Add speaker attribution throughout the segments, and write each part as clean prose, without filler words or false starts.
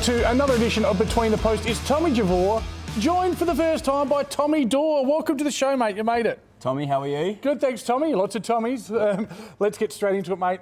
Speaker 1: to another edition of Between the Posts. It's Tommy Javor, joined for the first time by Tommy Dorr. Welcome to the show, mate. You made it.
Speaker 2: Tommy, how are you?
Speaker 1: Good, thanks, Tommy. Lots of Tommies. Let's get straight into it, mate.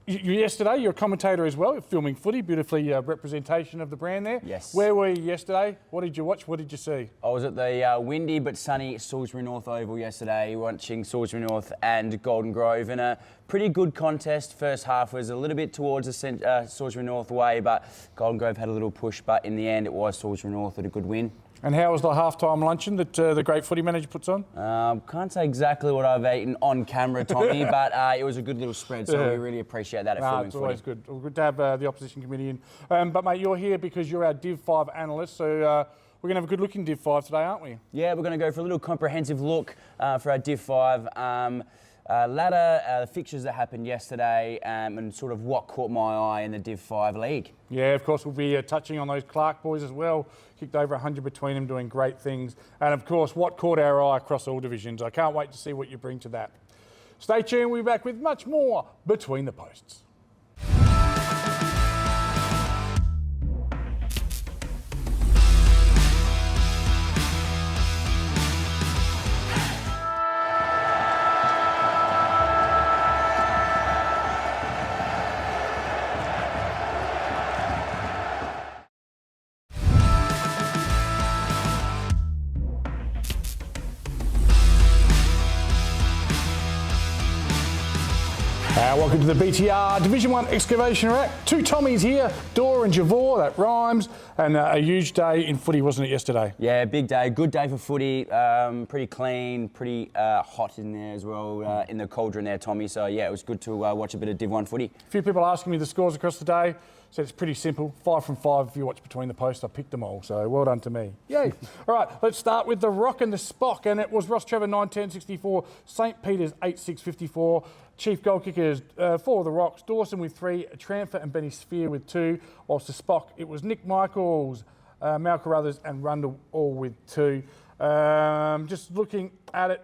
Speaker 1: Yesterday, you're a commentator as well. You're filming footy, beautifully representation of the brand there.
Speaker 2: Yes.
Speaker 1: Where were you yesterday? What did you watch? What did you see?
Speaker 2: I was at the windy but sunny Salisbury North Oval yesterday, watching Salisbury North and Golden Grove in a pretty good contest. First half was a little bit towards the Salisbury North way, but Golden Grove had a little push, but in the end it was Salisbury North with a good win.
Speaker 1: And how was the halftime luncheon that the great footy manager puts on?
Speaker 2: Can't say exactly what I've eaten on camera, Tommy, but it was a good little spread, so we really appreciate that at filming
Speaker 1: it's
Speaker 2: footy.
Speaker 1: always good. Good to have the opposition committee in. But, mate, you're here because you're our Div 5 analyst, so we're going to have a good look in Div 5 today, aren't we?
Speaker 2: Yeah, we're going to go for a little comprehensive look for our Div 5 ladder, the fixtures that happened yesterday, and sort of what caught my eye in the Div 5 league.
Speaker 1: Yeah, of course, we'll be touching on those Clark boys as well. Kicked over 100 between them, doing great things. And, of course, what caught our eye across all divisions. I can't wait to see what you bring to that. Stay tuned. We'll be back with much more Between the Posts. Welcome to the BTR Division 1 Excavation Rack. Two Tommies here, Dorr and Javor, that rhymes. And a huge day in footy, wasn't it, yesterday?
Speaker 2: Yeah, big day. Good day for footy. Pretty clean, pretty hot in there as well, in the cauldron there, Tommy. So, yeah, it was good to watch a bit of Div 1 footy.
Speaker 1: A few people asking me the scores across the day. Said it's pretty simple. 5 from 5 if you watch Between the Posts. I picked them all, so well done to me. Yay. All right, let's start with the Rock and the Spock. And it was Ross Trevor 9-10-64, St Peter's 8-6-54. Chief goal kickers, 4 of the Rocks, Dawson with 3, Tranfer and Benny Sphere with 2, whilst the Spock, it was Nick Michaels, Mal Carruthers and Rundle all with 2. Just looking at it,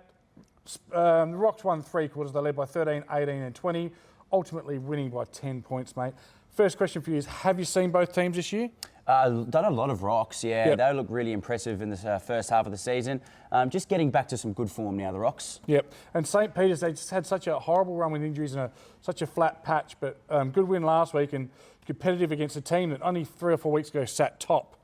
Speaker 1: the Rocks won 3 quarters. They led by 13, 18 and 20, ultimately winning by 10 points, mate. First question for you is, have you seen both teams this year?
Speaker 2: Done a lot of Rocks, yeah.
Speaker 1: Yep.
Speaker 2: They look really impressive in the first half of the season. Just getting back to some good form now, the Rocks.
Speaker 1: Yep. And St Peter's, they just had such a horrible run with injuries and such a flat patch, but good win last week and competitive against a team that only 3 or 4 weeks ago sat top.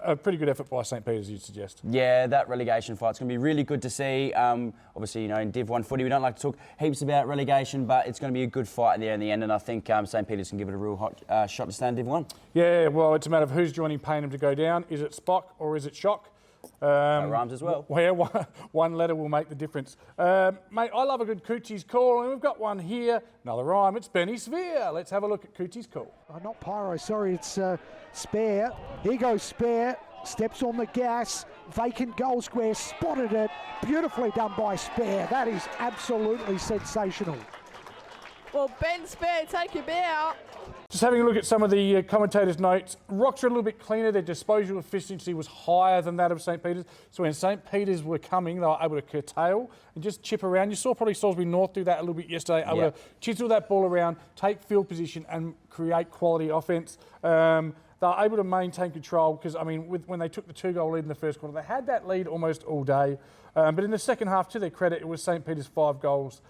Speaker 1: A pretty good effort by St Peter's, you'd suggest.
Speaker 2: Yeah, that relegation fight's going to be really good to see. Obviously, you know, in Div 1 footy, we don't like to talk heaps about relegation, but it's going to be a good fight there in the end, and I think St Peter's can give it a real hot shot to stay in Div 1.
Speaker 1: Yeah, well, it's a matter of who's joining Payneham to go down. Is it Spock or is it Shock?
Speaker 2: That rhymes as well.
Speaker 1: Where one letter will make the difference. Mate, I love a good Coochie's call, and we've got one here. Another rhyme, it's Benny Sphere. Let's have a look at Coochie's call.
Speaker 3: Not Pyro, sorry, it's Spare. Here goes Spare, steps on the gas, vacant goal square, spotted it. Beautifully done by Spare. That is absolutely sensational.
Speaker 4: Well, Ben Spare, take your bow.
Speaker 1: Just having a look at some of the commentators' notes, Rocks are a little bit cleaner. Their disposal efficiency was higher than that of St Peter's. So when St Peter's were coming, they were able to curtail and just chip around. You saw probably Salisbury North do that a little bit yesterday, able to chisel that ball around, take field position and create quality offence. They were able to maintain control because, I mean, when they took the 2-goal lead in the first quarter, they had that lead almost all day. But in the second half, to their credit, it was St Peter's 5 goals.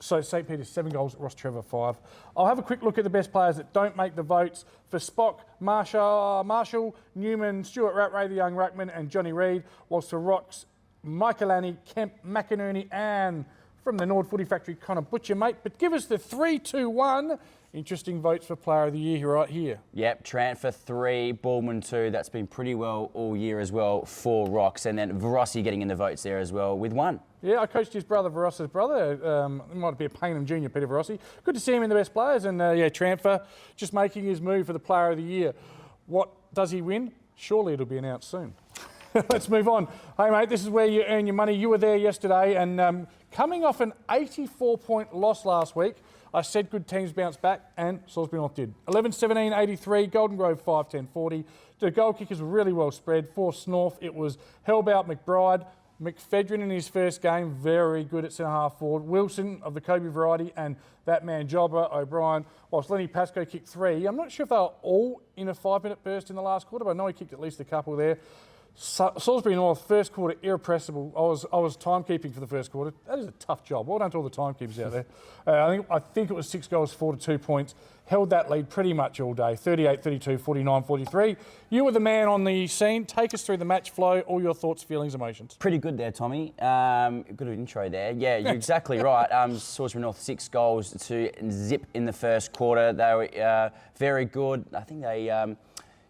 Speaker 1: So St Peter's 7 goals, Ross Trevor 5. I'll have a quick look at the best players that don't make the votes. For Spock, Marshall, Newman, Stuart Rattray, the young ruckman, and Johnny Reid. Whilst for Rocks, Michael Annie, Kemp, McInerney, and from the Nord Footy Factory, Connor Butcher, mate. But give us the 3-2-1. Interesting votes for Player of the Year right here.
Speaker 2: Yep, Tranfer 3, Baldwin 2. That's been pretty well all year as well for Rocks. And then Verossi getting in the votes there as well with 1.
Speaker 1: Yeah, I coached his brother, Verossi's brother. It might be a Payneham junior, Peter Verossi. Good to see him in the best players. And Tranfer just making his move for the Player of the Year. What does he win? Surely it'll be announced soon. Let's move on. Hey, mate, this is where you earn your money. You were there yesterday and coming off an 84-point loss last week, I said good teams bounce back, and Salisbury North did. 11-17-83, Golden Grove 5-10-40. The goal kickers were really well spread. For North, it was Hellbout, McBride, McFedrin in his first game, very good at centre-half forward. Wilson of the Kobe variety and that man Jobber, O'Brien, whilst Lenny Pascoe kicked 3. I'm not sure if they were all in a 5-minute burst in the last quarter, but I know he kicked at least a couple there. Salisbury North, first quarter, irrepressible. I was timekeeping for the first quarter. That is a tough job. Well done to all the timekeepers out there. I think it was 6 goals, 4 to 2 points. Held that lead pretty much all day, 38-32, 49-43. You were the man on the scene. Take us through the match flow, all your thoughts, feelings, emotions.
Speaker 2: Pretty good there, Tommy. Good intro there. Yeah, you're exactly right. Salisbury North 6 goals to zip in the first quarter. They were very good. I think they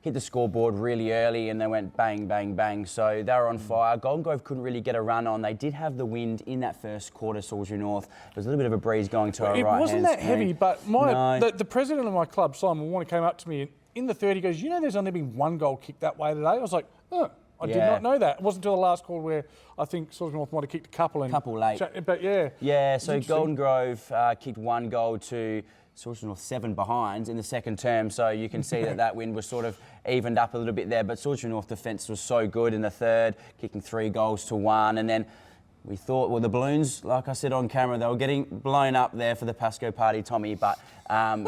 Speaker 2: hit the scoreboard really early and they went bang, bang, bang. So they were on fire. Golden Grove couldn't really get a run on. They did have the wind in that first quarter, Salisbury North. There was a little bit of a breeze going to our right hand.
Speaker 1: It wasn't that heavy, but the president of my club, Simon Warner, came up to me in the third. He goes, you know, there's only been 1 goal kicked that way today. I was like, oh, I did not know that. It wasn't until the last call where I think Salisbury North might have kicked a couple.
Speaker 2: Couple late.
Speaker 1: But yeah.
Speaker 2: Yeah, so Golden Grove kicked 1 goal to Salisbury North 7 behind in the second term, so you can see that wind was sort of evened up a little bit there. But Salisbury North defence was so good in the third, kicking 3 goals to 1, and then we thought, well, the balloons, like I said on camera, they were getting blown up there for the Pascoe party, Tommy, but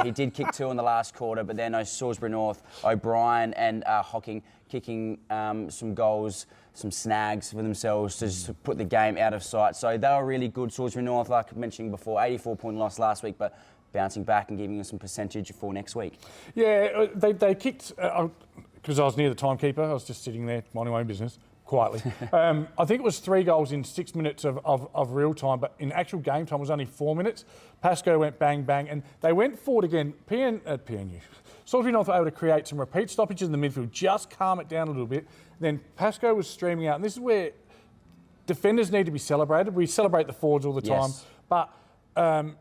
Speaker 2: he did kick 2 in the last quarter, but then Salisbury North, O'Brien and Hocking kicking some goals, some snags for themselves to just put the game out of sight. So they were really good. Salisbury North, like I mentioned before, 84-point loss last week, but bouncing back and giving us some percentage for next week.
Speaker 1: Yeah, they kicked, because I was near the timekeeper, I was just sitting there minding my own business, quietly. I think it was 3 goals in 6 minutes of real time, but in actual game time it was only 4 minutes. Pascoe went bang, bang, and they went forward again. PNU. Salisbury North were able to create some repeat stoppages in the midfield, just calm it down a little bit. Then Pascoe was streaming out, and this is where defenders need to be celebrated. We celebrate the forwards all the time, but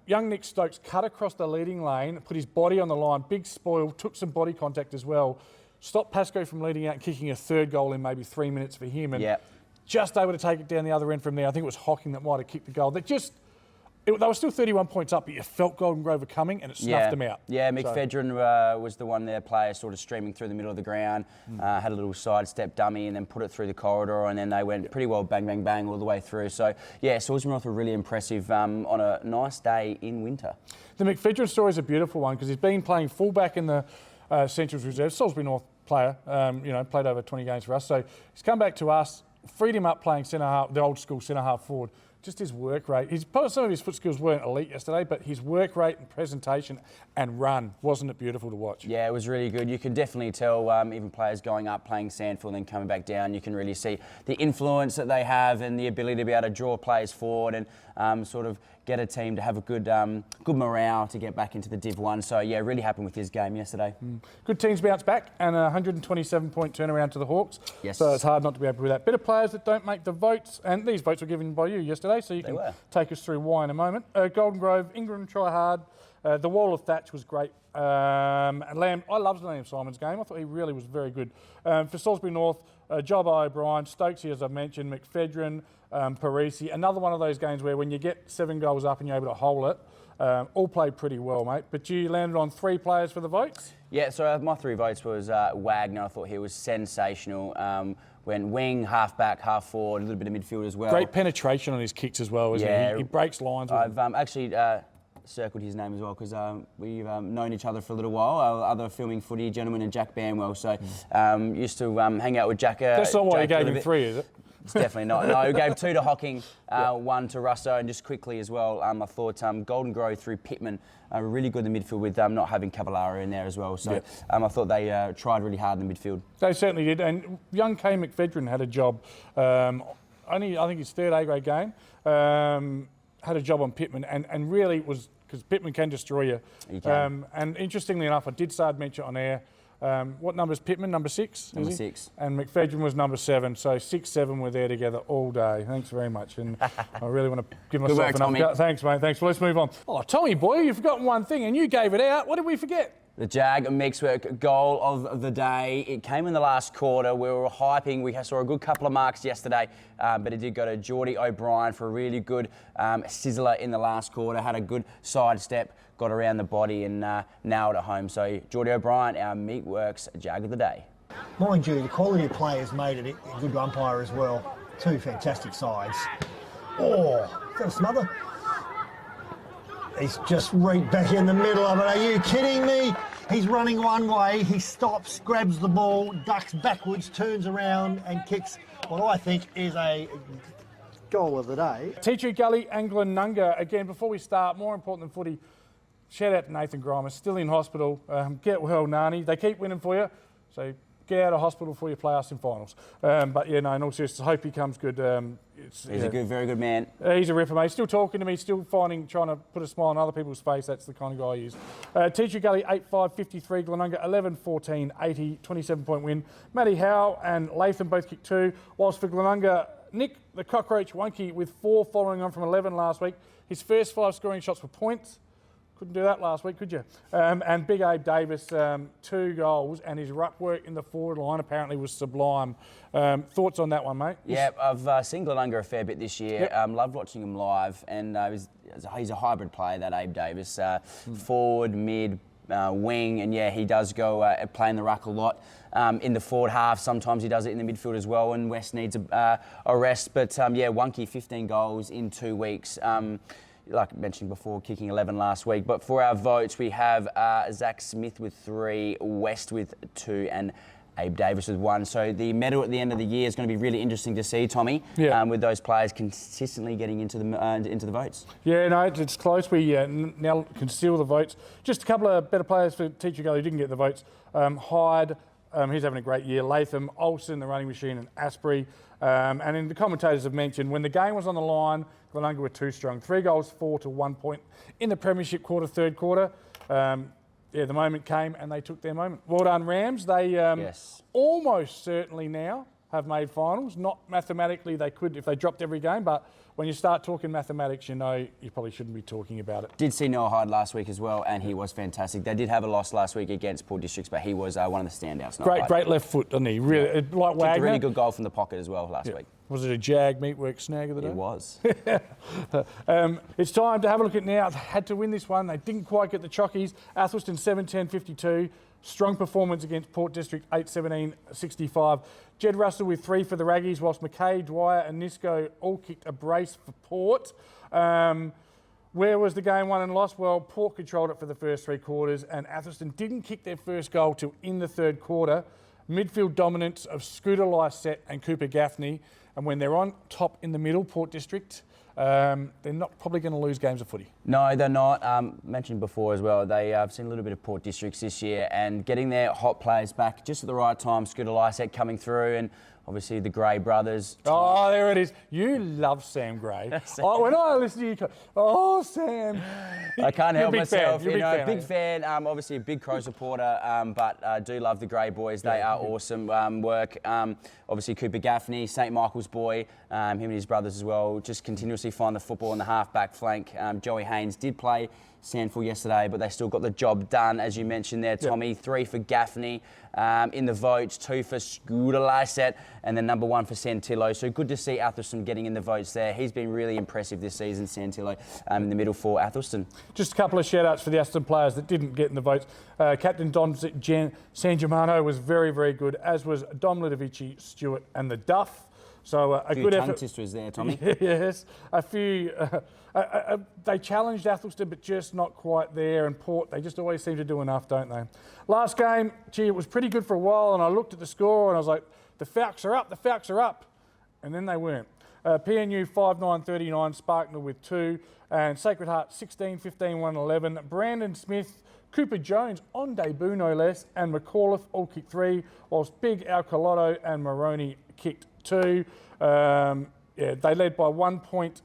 Speaker 1: young Nick Stokes cut across the leading lane, put his body on the line, big spoil, took some body contact as well, stopped Pascoe from leading out and kicking a 3rd goal in maybe 3 minutes for him, and just able to take it down the other end from there. I think it was Hocking that might have kicked the goal. They were still 31 points up, but you felt Golden Grove were coming and it snuffed them out.
Speaker 2: Yeah, McFedrin was the one there, player sort of streaming through the middle of the ground, had a little sidestep dummy and then put it through the corridor, and then they went pretty well bang, bang, bang all the way through. So, yeah, Salisbury North were really impressive on a nice day in winter.
Speaker 1: The McFedrin story is a beautiful one because he's been playing fullback in the Centrals Reserve, Salisbury North player, played over 20 games for us. So he's come back to us, freed him up playing centre half, the old school centre half forward. Just his work rate. Some of his foot skills weren't elite yesterday, but his work rate and presentation and run, wasn't it beautiful to watch? Yeah,
Speaker 2: it was really good. You could definitely tell even players going up, playing Sandfield and then coming back down, you can really see the influence that they have and the ability to be able to draw players forward and sort of get a team to have a good morale to get back into the Div 1. So, yeah, really happy with his game yesterday.
Speaker 1: Good teams bounce back and a 127-point turnaround to the Hawks.
Speaker 2: Yes.
Speaker 1: So it's hard not to be happy with that. Bit of players that don't make the votes, and these votes were given by you yesterday, so you can take us through why in a moment. Golden Grove, Ingram try hard. The wall of Thatch was great. And Lamb, I loved Liam Simon's game. I thought he really was very good. For Salisbury North, Job O'Brien, Stokesy, as I mentioned, McFedrin, Parisi. Another one of those games where when you get 7 goals up and you're able to hold it, all played pretty well, mate. But you landed on 3 players for the votes?
Speaker 2: Yeah, so my 3 votes was Wagner. I thought he was sensational. Went wing, half back, half forward, a little bit of midfield as well.
Speaker 1: Great penetration on his kicks as well, isn't he? He breaks lines.
Speaker 2: I've actually circled his name as well because we've known each other for a little while. Our other filming footy gentleman and Jack Banwell. So used to hang out with Jack.
Speaker 1: That's not why you gave him 3, is it?
Speaker 2: It's definitely not. No, we gave 2 to Hocking, 1 to Russo, and just quickly as well, I thought Golden Grove through Pittman were really good in the midfield with not having Cavallaro in there as well. So I thought they tried really hard in the midfield.
Speaker 1: They certainly did. And young Kay McFedrin had a job, only I think his 3rd A-grade game, had a job on Pittman and really was, because Pittman can destroy you.
Speaker 2: He can.
Speaker 1: And interestingly enough, I did mention on air, what number is Pittman? Number 6?
Speaker 2: Number 6.
Speaker 1: And McFedrin was number 7. So 6, 7 were there together all day. Thanks very much. And I really want to give myself
Speaker 2: work,
Speaker 1: an
Speaker 2: Tommy.
Speaker 1: upcut. Thanks, mate. Thanks. Well, let's move on. Oh, Tommy boy, you've forgotten one thing and you gave it out. What did we forget?
Speaker 2: The Jag Mixwork goal of the day. It came in the last quarter. We were hyping. We saw a good couple of marks yesterday, but it did go to Geordie O'Brien for a really good sizzler in the last quarter. Had a good sidestep, got around the body and nailed it home. So Geordie O'Brien, our Meatworks Jag of the day.
Speaker 5: Mind you, the quality of players made it a good umpire as well. Two fantastic sides. Oh, is that a smother? He's just right back in the middle of it. Are you kidding me? He's running one way, he stops, grabs the ball, ducks backwards, turns around and kicks what I think is a goal of the day.
Speaker 1: Teacher Gully, Anglinunga. Again, before we start, more important than footy, shout out to Nathan Grimer, still in hospital. Get well, Nani. They keep winning for you, so get out of hospital before you play us in finals. But yeah, no, in all seriousness, I hope he comes good.
Speaker 2: He's a good, very good man.
Speaker 1: He's a ripper, mate. Still talking to me, still trying to put a smile on other people's face. That's the kind of guy he is. Teacher Gully, 8-5, 53. Glenunga, 11-14, 80, 27-point win. Matty Howe and Latham both kicked 2. Whilst for Glenunga, Nick, the cockroach Wonky, with 4 following on from 11 last week. His first 5 scoring shots were points. Couldn't do that last week, could you? And Big Abe Davis, 2 goals, and his ruck work in the forward line apparently was sublime. Thoughts on that one, mate?
Speaker 2: Yeah, I've seen Glenunga a fair bit this year.
Speaker 1: Yep.
Speaker 2: Loved watching him live, and he's a hybrid player, that Abe Davis. Forward, mid, wing, and yeah, he does go play in the ruck a lot. In the forward half, sometimes he does it in the midfield as well, when West needs a rest. But yeah, Wonky, 15 goals in 2 weeks. Like I mentioned before, kicking 11 last week. But for our votes, we have Zach Smith with 3, West with 2, and Abe Davis with 1. So the medal at the end of the year is going to be really interesting to see, Tommy, with those players consistently getting into the votes. Yeah,
Speaker 1: no, it's close. We now can seal the votes. Just a couple of better players for Teacher Gully who didn't get the votes. Hyde, he's having a great year. Latham, Olsen, the running machine, and Asprey. And then the commentators have mentioned when the game was on the line, Glenunga were too strong. 3 goals, 4 to 1 point in the premiership third quarter. Yeah, the moment came and they took their moment. Well done, Rams. They almost certainly now have made finals. Not mathematically they could if they dropped every game, but when you start talking mathematics, you know you probably shouldn't be talking about it.
Speaker 2: Did see Noah Hyde last week as well, and he was fantastic. They did have a loss last week against Port Districts, but he was one of the standouts.
Speaker 1: Great left foot, didn't he? Really, like Wagner.
Speaker 2: Kicked a really good goal from the pocket as well last week.
Speaker 1: Was it a Jag meatwork snag of the day?
Speaker 2: It was.
Speaker 1: It's time to have a look at now. They had to win this one. They didn't quite get the chockies. Athelston 7-10-52. Strong performance against Port District 8-17-65. Jed Russell with 3 for the Raggies, whilst McKay, Dwyer and Nisco all kicked a brace for Port. Where was the game won and lost? Well, Port controlled it for the first 3 quarters, and Athelston didn't kick their first goal till in the third quarter. Midfield dominance of Scooter Lysette and Cooper Gaffney. And when they're on top in the middle, Port District, they're not probably going to lose games of footy.
Speaker 2: No, they're not. Mentioned before as well, I've seen a little bit of Port Districts this year, and getting their hot players back just at the right time. Scooter Lysette coming through, and obviously the Gray brothers.
Speaker 1: Oh, there it is. You love Sam Gray. When I listen to you, oh, Sam.
Speaker 2: I can't help myself.
Speaker 1: You're a
Speaker 2: big fan. Obviously a big Crow supporter, but I do love the Gray boys. They are awesome work. Obviously Cooper Gaffney, St Michael's boy, him and his brothers as well, just continuously find the football on the half-back flank. Joey Haynes did play Sandford yesterday, but they still got the job done, as you mentioned there, Tommy. Yep. 3 for Gaffney in the votes, 2 for Scooter Lysette, and then number 1 for Santillo. So good to see Athelston getting in the votes there. He's been really impressive this season, Santillo, in the middle for Athelston.
Speaker 1: Just a couple of shout-outs for the Aston players that didn't get in the votes. Captain Don San Germano was very, very good, as was Dom Ludovici, Stewart, and the Duff. So a good effort.
Speaker 2: Twisters there, Tommy.
Speaker 1: Yes, a few. They challenged Athelston, but just not quite there. And Port, they just always seem to do enough, don't they? Last game, gee, it was pretty good for a while, and I looked at the score and I was like, the Falcons are up, the Falcons are up. And then they weren't. PNU 5-9-39, Sparknell with 2, and Sacred Heart 16-15-1-11. Brandon Smith, Cooper Jones on debut no less, and McAuliffe all kicked 3, whilst Big Alcalotto and Maroney kicked 2. They led by 1 point,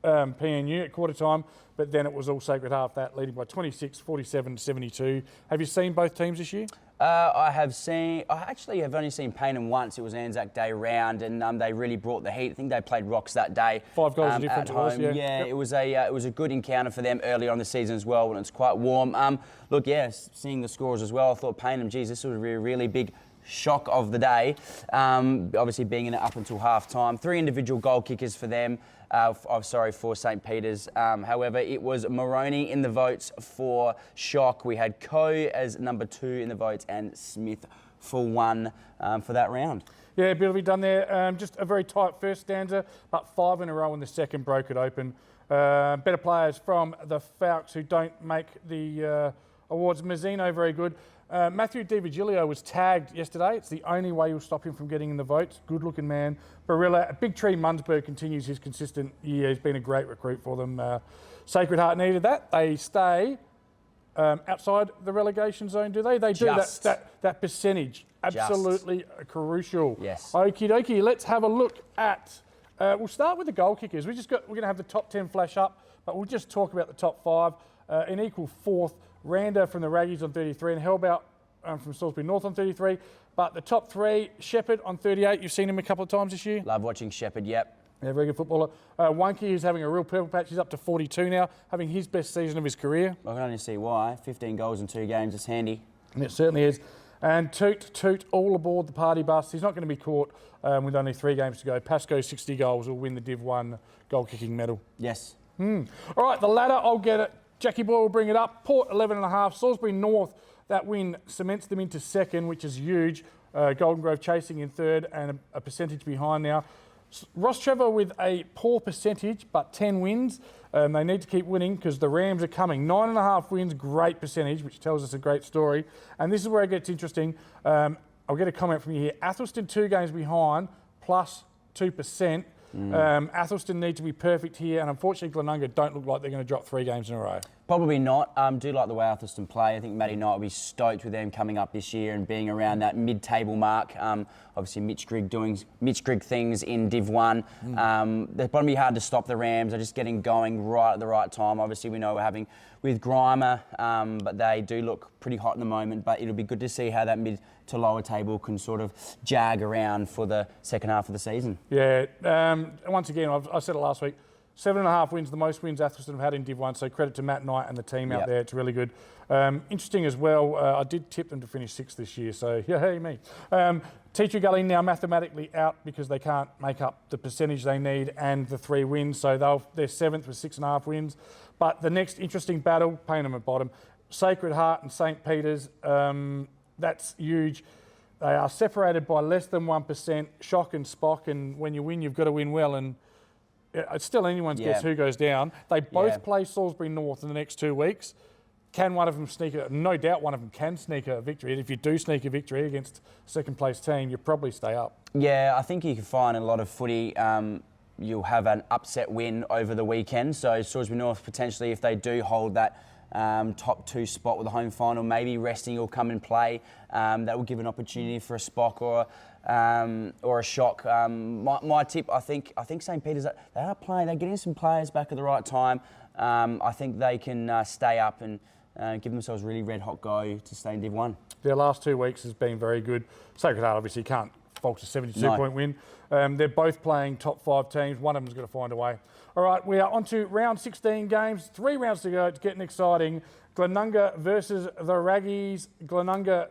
Speaker 1: PNU at quarter time, but then it was all Sacred Heart that leading by 26, 47-72. Have you seen both teams this year?
Speaker 2: I actually have only seen Payneham once. It was Anzac Day round, and they really brought the heat. I think they played Rocks that day.
Speaker 1: 5 goals of difference
Speaker 2: at home.
Speaker 1: Yeah,
Speaker 2: yep. It was a good encounter for them early on in the season as well, when it's quite warm. Seeing the scores as well, I thought Payneham, geez, this was a really big shock of the day. Obviously being in it up until half time. 3 individual goal kickers for them. For St Peter's. However, it was Maroney in the votes for shock. We had Coe as number 2 in the votes and Smith for 1 for that round.
Speaker 1: Yeah, beautifully done there. Just a very tight first stanza, but 5 in a row in the second broke it open. Better players from the Falcons who don't make the awards. Mazzino, very good. Matthew Di Virgilio was tagged yesterday. It's the only way you'll stop him from getting in the votes. Good-looking man. Barilla, Big Tree Mundsburg continues his consistent year. He's been a great recruit for them. Sacred Heart needed that. They stay outside the relegation zone, do they? They do.
Speaker 2: Just.
Speaker 1: That percentage. Absolutely crucial.
Speaker 2: Yes.
Speaker 1: Okie dokie. Let's have a look at. We'll start with the goal kickers. We're going to have the top 10 flash up, but we'll just talk about the top 5. In equal fourth, Randa from the Raggies on 33 and Hellbout from Salisbury North on 33. But the top 3, Shepherd on 38. You've seen him a couple of times this year.
Speaker 2: Love watching Shepherd, yep.
Speaker 1: Yeah, very good footballer. Wonky, who's having a real purple patch. He's up to 42 now, having his best season of his career.
Speaker 2: I can only see why. 15 goals in 2 games is handy.
Speaker 1: And it certainly is. And Toot, all aboard the party bus. He's not going to be caught with only 3 games to go. Pascoe, 60 goals, will win the Div 1 goal-kicking medal.
Speaker 2: Yes.
Speaker 1: All right, the ladder, I'll get it. Jackie Boy will bring it up. Port, 11.5. Salisbury North, that win cements them into second, which is huge. Golden Grove chasing in third and a percentage behind now. Ross Trevor with a poor percentage, but 10 wins. They need to keep winning because the Rams are coming. 9.5 wins, great percentage, which tells us a great story. And this is where it gets interesting. I'll get a comment from you here. Athelston 2 games behind, plus 2%. Athelston need to be perfect here, and unfortunately Glenunga don't look like they're going to drop 3 games in a row.
Speaker 2: Probably not. Do like the way Athelston play. I think Matty Knight will be stoked with them coming up this year and being around that mid-table mark. Obviously, Mitch Grigg doing Mitch Grigg things in Div 1. They're going to be hard to stop the Rams. They're just getting going right at the right time. Obviously, we know we're having with Grimer, but they do look pretty hot in the moment. But it'll be good to see how that mid to lower table can sort of jag around for the second half of the season.
Speaker 1: Yeah. Once again, I said it last week. 7.5 wins, the most wins Athelston have had in Div 1, so credit to Matt Knight and the team out there. It's really good. Interesting as well, I did tip them to finish 6th this year, so hey me. Teacher Gully now mathematically out because they can't make up the percentage they need and the 3 wins, so they're 7th with 6.5 wins. But the next interesting battle, Payneham at bottom, Sacred Heart and St. Peter's, that's huge. They are separated by less than 1%, shock and spock, and when you win, you've got to win well. And it's still anyone's guess who goes down. They both play Salisbury North in the next 2 weeks. Can one of them sneak it? No doubt one of them can sneak a victory. And if you do sneak a victory against a second-place team, you probably stay up.
Speaker 2: Yeah, I think you can find in a lot of footy, you'll have an upset win over the weekend. So Salisbury North potentially, if they do hold that top 2 spot with the home final, maybe resting will come and play. That will give an opportunity for a Spock or a shock. My tip, I think St. Peter's, they are playing. They're getting some players back at the right time. I think they can stay up and give themselves a really red hot go to stay in Div 1.
Speaker 1: Their last 2 weeks has been very good. Sacred Heart obviously can't fault a 72-point win. They're both playing top 5 teams. One of them's got to find a way. All right, we are on to round 16 games. 3 rounds to go. It's getting exciting. Glenunga versus the Raggies. Glenunga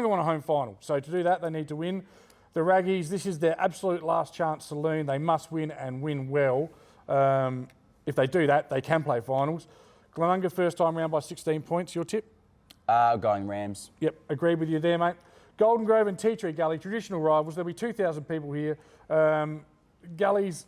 Speaker 1: want a home final. So to do that, they need to win. The Raggies, this is their absolute last chance saloon. They must win and win well. If they do that, they can play finals. Glenunga first time round by 16 points. Your tip?
Speaker 2: Going Rams.
Speaker 1: Yep, agreed with you there, mate. Golden Grove and Tea Tree Gully, traditional rivals. There'll be 2,000 people here. Gullies,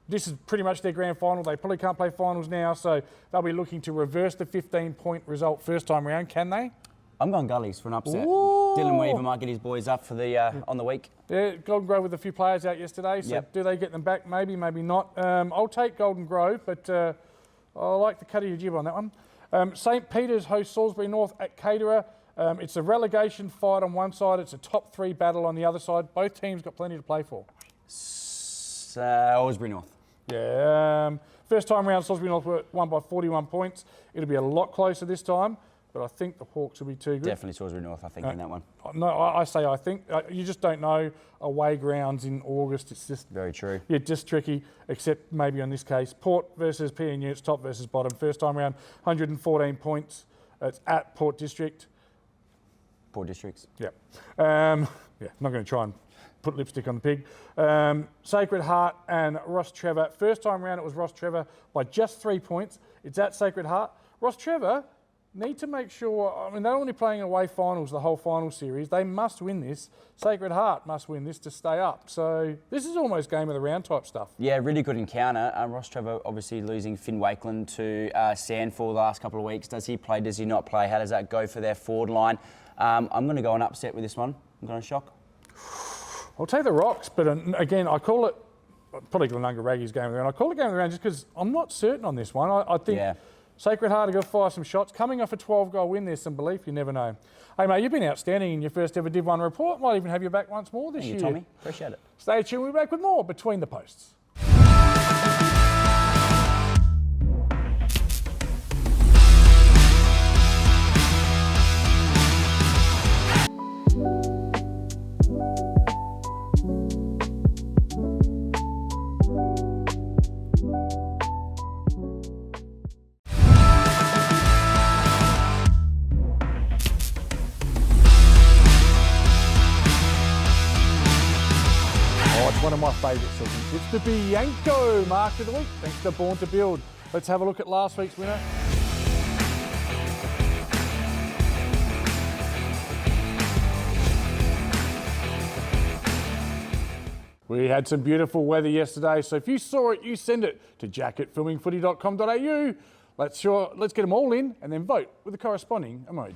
Speaker 1: this is pretty much their grand final. They probably can't play finals now, so they'll be looking to reverse the 15-point result first time round. Can they?
Speaker 2: I'm going Gullies for an upset.
Speaker 1: Ooh.
Speaker 2: Dylan Weaver might get his boys up for the on the week.
Speaker 1: Yeah, Golden Grove with a few players out yesterday, so do they get them back? Maybe, maybe not. I'll take Golden Grove, but I like the cut of your jib on that one. St. Peter's hosts Salisbury North at Caterer. It's a relegation fight on one side. It's a top 3 battle on the other side. Both teams got plenty to play for.
Speaker 2: Salisbury North.
Speaker 1: Yeah. First time round, Salisbury North won by 41 points. It'll be a lot closer this time, but I think the Hawks will be too good.
Speaker 2: Definitely Salisbury North, I think, in that one.
Speaker 1: No, I say I think. You just don't know away grounds in August. It's just...
Speaker 2: Very true.
Speaker 1: Yeah, just tricky, except maybe on this case. Port versus PNU, it's top versus bottom. First time round, 114 points. It's at Port District.
Speaker 2: Port Districts.
Speaker 1: Yeah. Not going to try and put lipstick on the pig. Sacred Heart and Ross Trevor. First time round, it was Ross Trevor by just 3 points. It's at Sacred Heart. Ross Trevor, need to make sure, I mean, they're only playing away finals, the whole final series. They must win this. Sacred Heart must win this to stay up. So this is almost game of the round type stuff.
Speaker 2: Yeah, really good encounter. Ross Trevor obviously losing Finn Wakeland to Sandford the last couple of weeks. Does he play? Does he not play? How does that go for their forward line? I'm going to go an upset with this one. I'm going to shock.
Speaker 1: I'll take the Rocks, but again, I call it probably Glenunga Raggy's game of the round. I call it game of the round just because I'm not certain on this one. I think Sacred Heart are going to fire some shots. Coming off a 12-goal win, there's some belief. You never know. Hey, mate, you've been outstanding in your first ever Div 1 report. Might even have you back once more this year.
Speaker 2: Tommy. Appreciate it.
Speaker 1: Stay tuned. We'll be back with more Between the Posts. One of my favourite segments. It's the Bianco Mark of the Week, thanks to Born to Build. Let's have a look at last week's winner. We had some beautiful weather yesterday, so if you saw it, you send it to jack@filmingfooty.com.au. Let's get them all in and then vote with the corresponding emoji.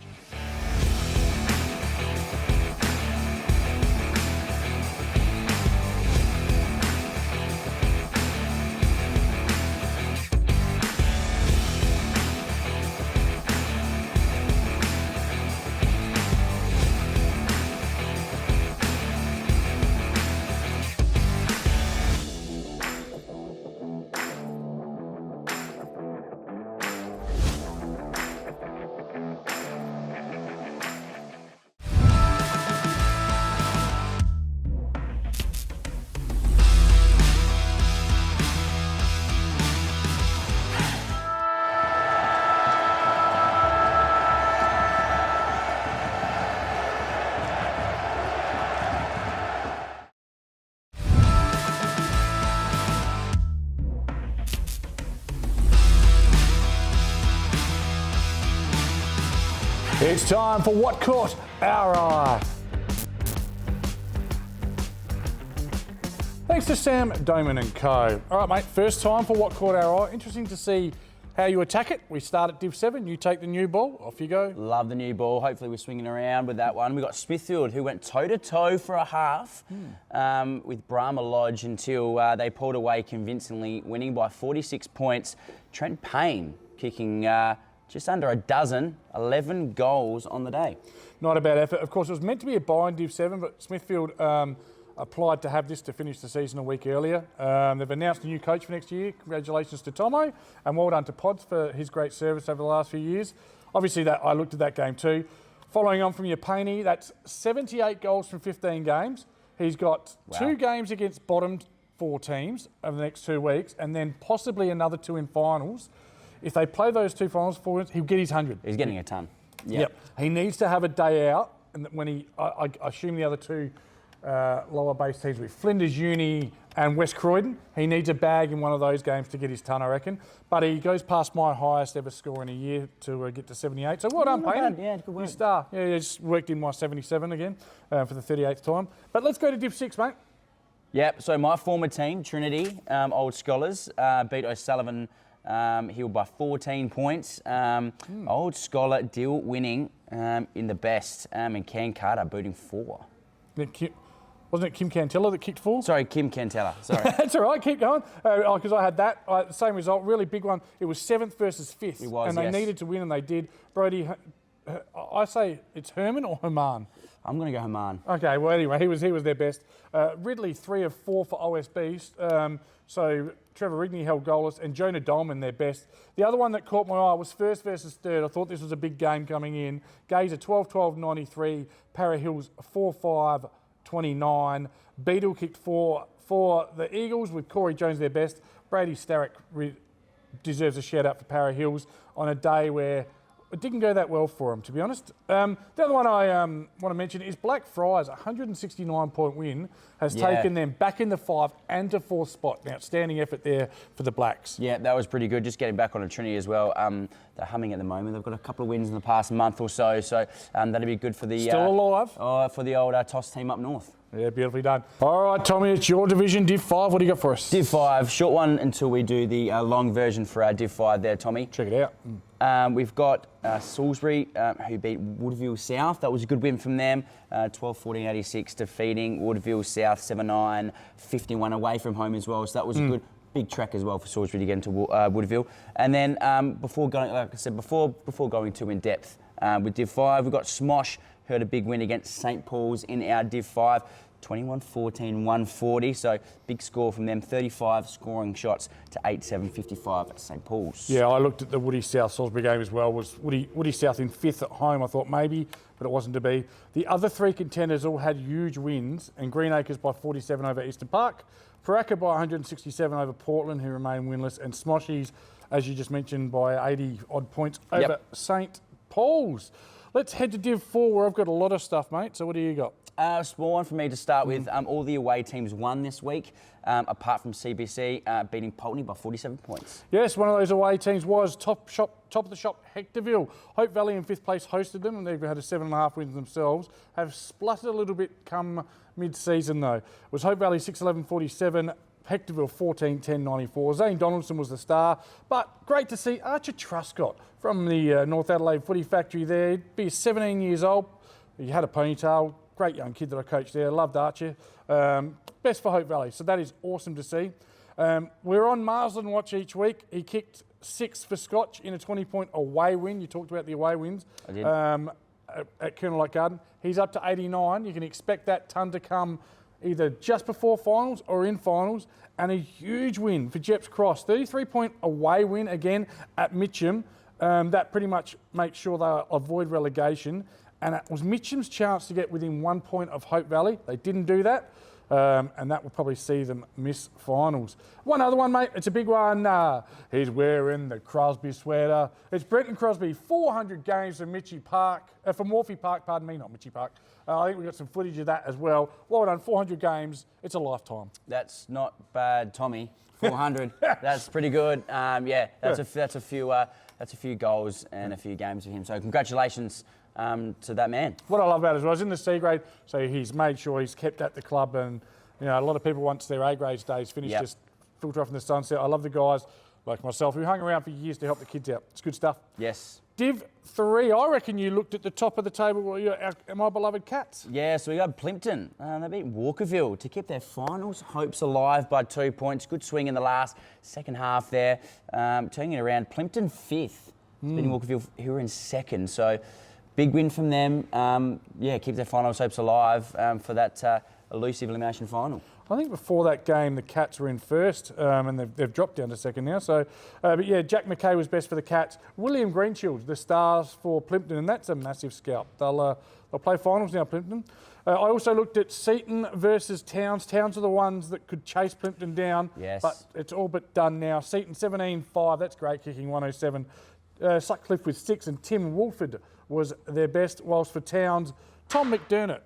Speaker 1: It's time for What Caught Our Eye. Thanks to Sam Doman and Co. All right, mate, first time for What Caught Our Eye. Interesting to see how you attack it. We start at Div 7, you take the new ball, off you go.
Speaker 2: Love the new ball. Hopefully we're swinging around with that one. We got Smithfield, who went toe-to-toe for a half with Brahma Lodge until they pulled away convincingly, winning by 46 points. Trent Payne kicking just under a dozen, 11 goals on the day.
Speaker 1: Not a bad effort. Of course, it was meant to be a bye in Div 7, but Smithfield applied to have this to finish the season a week earlier. They've announced a new coach for next year. Congratulations to Tomo, and well done to Pods for his great service over the last few years. Obviously, I looked at that game too. Following on from your Paney, that's 78 goals from 15 games. He's got 2 games against bottom 4 teams over the next 2 weeks, and then possibly another 2 in finals. If they play those 2 finals forwards, he'll get his 100.
Speaker 2: He's getting a ton.
Speaker 1: Yep. He needs to have a day out, and when I assume the other 2 lower base teams with Flinders Uni and West Croydon, he needs a bag in one of those games to get his ton, I reckon. But he goes past my highest ever score in a year to get to 78. So well done, Payne.
Speaker 2: Yeah, good work.
Speaker 1: You star. Yeah, he just worked in my 77 again for the 38th time. But let's go to Div 6, mate.
Speaker 2: Yep, so my former team, Trinity, Old Scholars, beat O'Sullivan Hill by 14 points. Old Scholar Dill winning in the best, and Ken Carter booting 4.
Speaker 1: Wasn't it Kim Cantella that kicked 4?
Speaker 2: Sorry, Kim Cantella. Sorry.
Speaker 1: That's all right, keep going. Because I had that. Same result, really big one. It was 7th versus 5th.
Speaker 2: It was,
Speaker 1: and they needed to win, and they did. Brody, I say it's Herman or Herman?
Speaker 2: I'm going to go Herman.
Speaker 1: Okay, well, anyway, he was their best. Ridley, 3 of 4 for OSB. So Trevor Rigney held goalless, and Jonah Dolman their best. The other one that caught my eye was 1st versus 3rd. I thought this was a big game coming in. Gazer 12-12-93. Para Hills 4-5-29. Beadle kicked 4 for the Eagles with Corey Jones their best. Brady Starrick deserves a shout out for Para Hills on a day where it didn't go that well for him, to be honest. The other one I want to mention is Blackfriars, 169-point win, has taken them back in the 5 and to 4th spot. An outstanding effort there for the Blacks.
Speaker 2: Yeah, that was pretty good. Just getting back on a Trinity as well. They're humming at the moment. They've got a couple of wins in the past month or so, so that'll be good for the
Speaker 1: Still alive?
Speaker 2: For the old TOS team up north.
Speaker 1: Yeah, beautifully done. All right, Tommy, it's your division, Div 5. What do you got for us?
Speaker 2: Div 5, short one until we do the long version for our Div 5 there, Tommy.
Speaker 1: Check it out.
Speaker 2: We've got Salisbury, who beat Woodville South. That was a good win from them. 12-14-86, defeating Woodville South 7-9, 51 away from home as well. So that was a good big track as well for Salisbury to get into Woodville. And then before going, like I said, before going too in depth with Div 5, we've got Smosh, who had a big win against St Paul's in our Div 5. 21-14-140, so big score from them. 35 scoring shots to 8-7-55 at St Paul's.
Speaker 1: Yeah, I looked at the Woody South Salisbury game as well. Was Woody South in 5th at home? I thought maybe, but it wasn't to be. The other 3 contenders all had huge wins, and Greenacres by 47 over Eastern Park, Paraka by 167 over Portland, who remain winless, and Smoshies, as you just mentioned, by 80 odd points over St Paul's. Let's head to Div 4, where I've got a lot of stuff, mate. So what do you got?
Speaker 2: Small one for me to start with. All the away teams won this week, apart from CBC beating Pulteney by 47 points.
Speaker 1: Yes, one of those away teams was top of the shop, Hectorville. Hope Valley in 5th place hosted them, and they've had a 7.5 wins themselves. Have spluttered a little bit come mid-season though. It was Hope Valley 6-11-47. Hectorville 14-10-94. Zane Donaldson was the star, but great to see Archer Truscott from the North Adelaide Footy Factory there. He'd be 17 years old. He had a ponytail. Great young kid that I coached there. Loved Archer. Best for Hope Valley. So that is awesome to see. We're on Marsland watch each week. He kicked 6 for Scotch in a 20-point away win. You talked about the away wins.
Speaker 2: I did.
Speaker 1: At Colonel Light Garden. He's up to 89. You can expect that ton to come either just before finals or in finals. And a huge win for Jeps Cross. 33-point away win again at Mitcham. That pretty much makes sure they avoid relegation. And it was Mitcham's chance to get within 1 point of Hope Valley. They didn't do that, and that will probably see them miss finals. One other one, mate. It's a big one. He's wearing the Crosby sweater. It's Brenton Crosby. 400 games for for Morphy Park. Pardon me, not Mitchie Park. I think we've got some footage of that as well. Well done. 400 games. It's a lifetime.
Speaker 2: That's not bad, Tommy. 400. That's pretty good. That's a few goals and a few games for him. So congratulations to that man.
Speaker 1: What I love about it as well, I was in the C grade, so he's made sure he's kept at the club, and you know, a lot of people once their A grade days finished just filter off in the sunset. I love the guys like myself who hung around for years to help the kids out. It's good stuff.
Speaker 2: Yes.
Speaker 1: Div 3, I reckon you looked at the top of the table, my beloved Cats.
Speaker 2: Yeah, so we got Plimpton. They beat Walkerville to keep their finals hopes alive by 2 points. Good swing in the second half there, turning it around. Plimpton 5th, beating Walkerville, who were in 2nd. So big win from them. Keep their finals hopes alive for that elusive elimination final.
Speaker 1: I think before that game, the Cats were in 1st, and they've dropped down to 2nd now. So, Jack McKay was best for the Cats. William Greenshield, the stars for Plimpton, and that's a massive scalp. They'll play finals now, Plimpton. I also looked at Seaton versus Towns. Towns are the ones that could chase Plimpton down, but it's all but done now. Seaton 17-5, that's great kicking, 107. Sutcliffe with 6, and Tim Wolford was their best, whilst for Towns, Tom McDermott,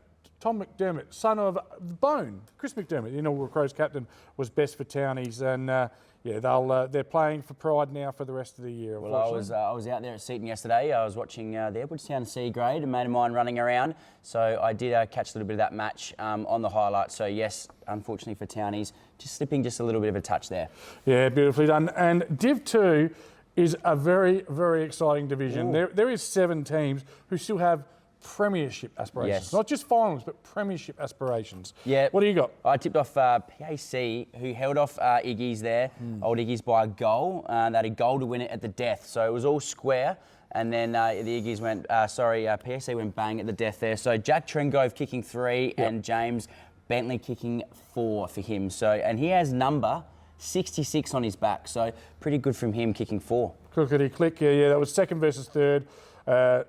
Speaker 1: son of Bone, Chris McDermott, the inaugural Crows captain, was best for Townies, and they're playing for pride now for the rest of the year.
Speaker 2: Well, I was out there at Seaton yesterday. I was watching the Edwardstown C grade, a mate of mine running around, so I did catch a little bit of that match on the highlights. So yes, unfortunately for Townies, just slipping just a little bit of a touch there. Yeah,
Speaker 1: beautifully done. And Div 2 is a very, very exciting division. There is 7 teams who still have premiership aspirations.
Speaker 2: Yes.
Speaker 1: Not just finals, but premiership aspirations.
Speaker 2: Yeah.
Speaker 1: What do you got?
Speaker 2: I tipped off PAC, who held off Iggy's there, old Iggy's by a goal. They had a goal to win it at the death, so it was all square. And then the Iggy's went, PAC went bang at the death there. So Jack Trengove kicking 3 and James Bentley kicking 4 for him. So, and he has number 66 on his back, so pretty good from him kicking 4.
Speaker 1: Clickety click, yeah, that was 2nd versus 3rd.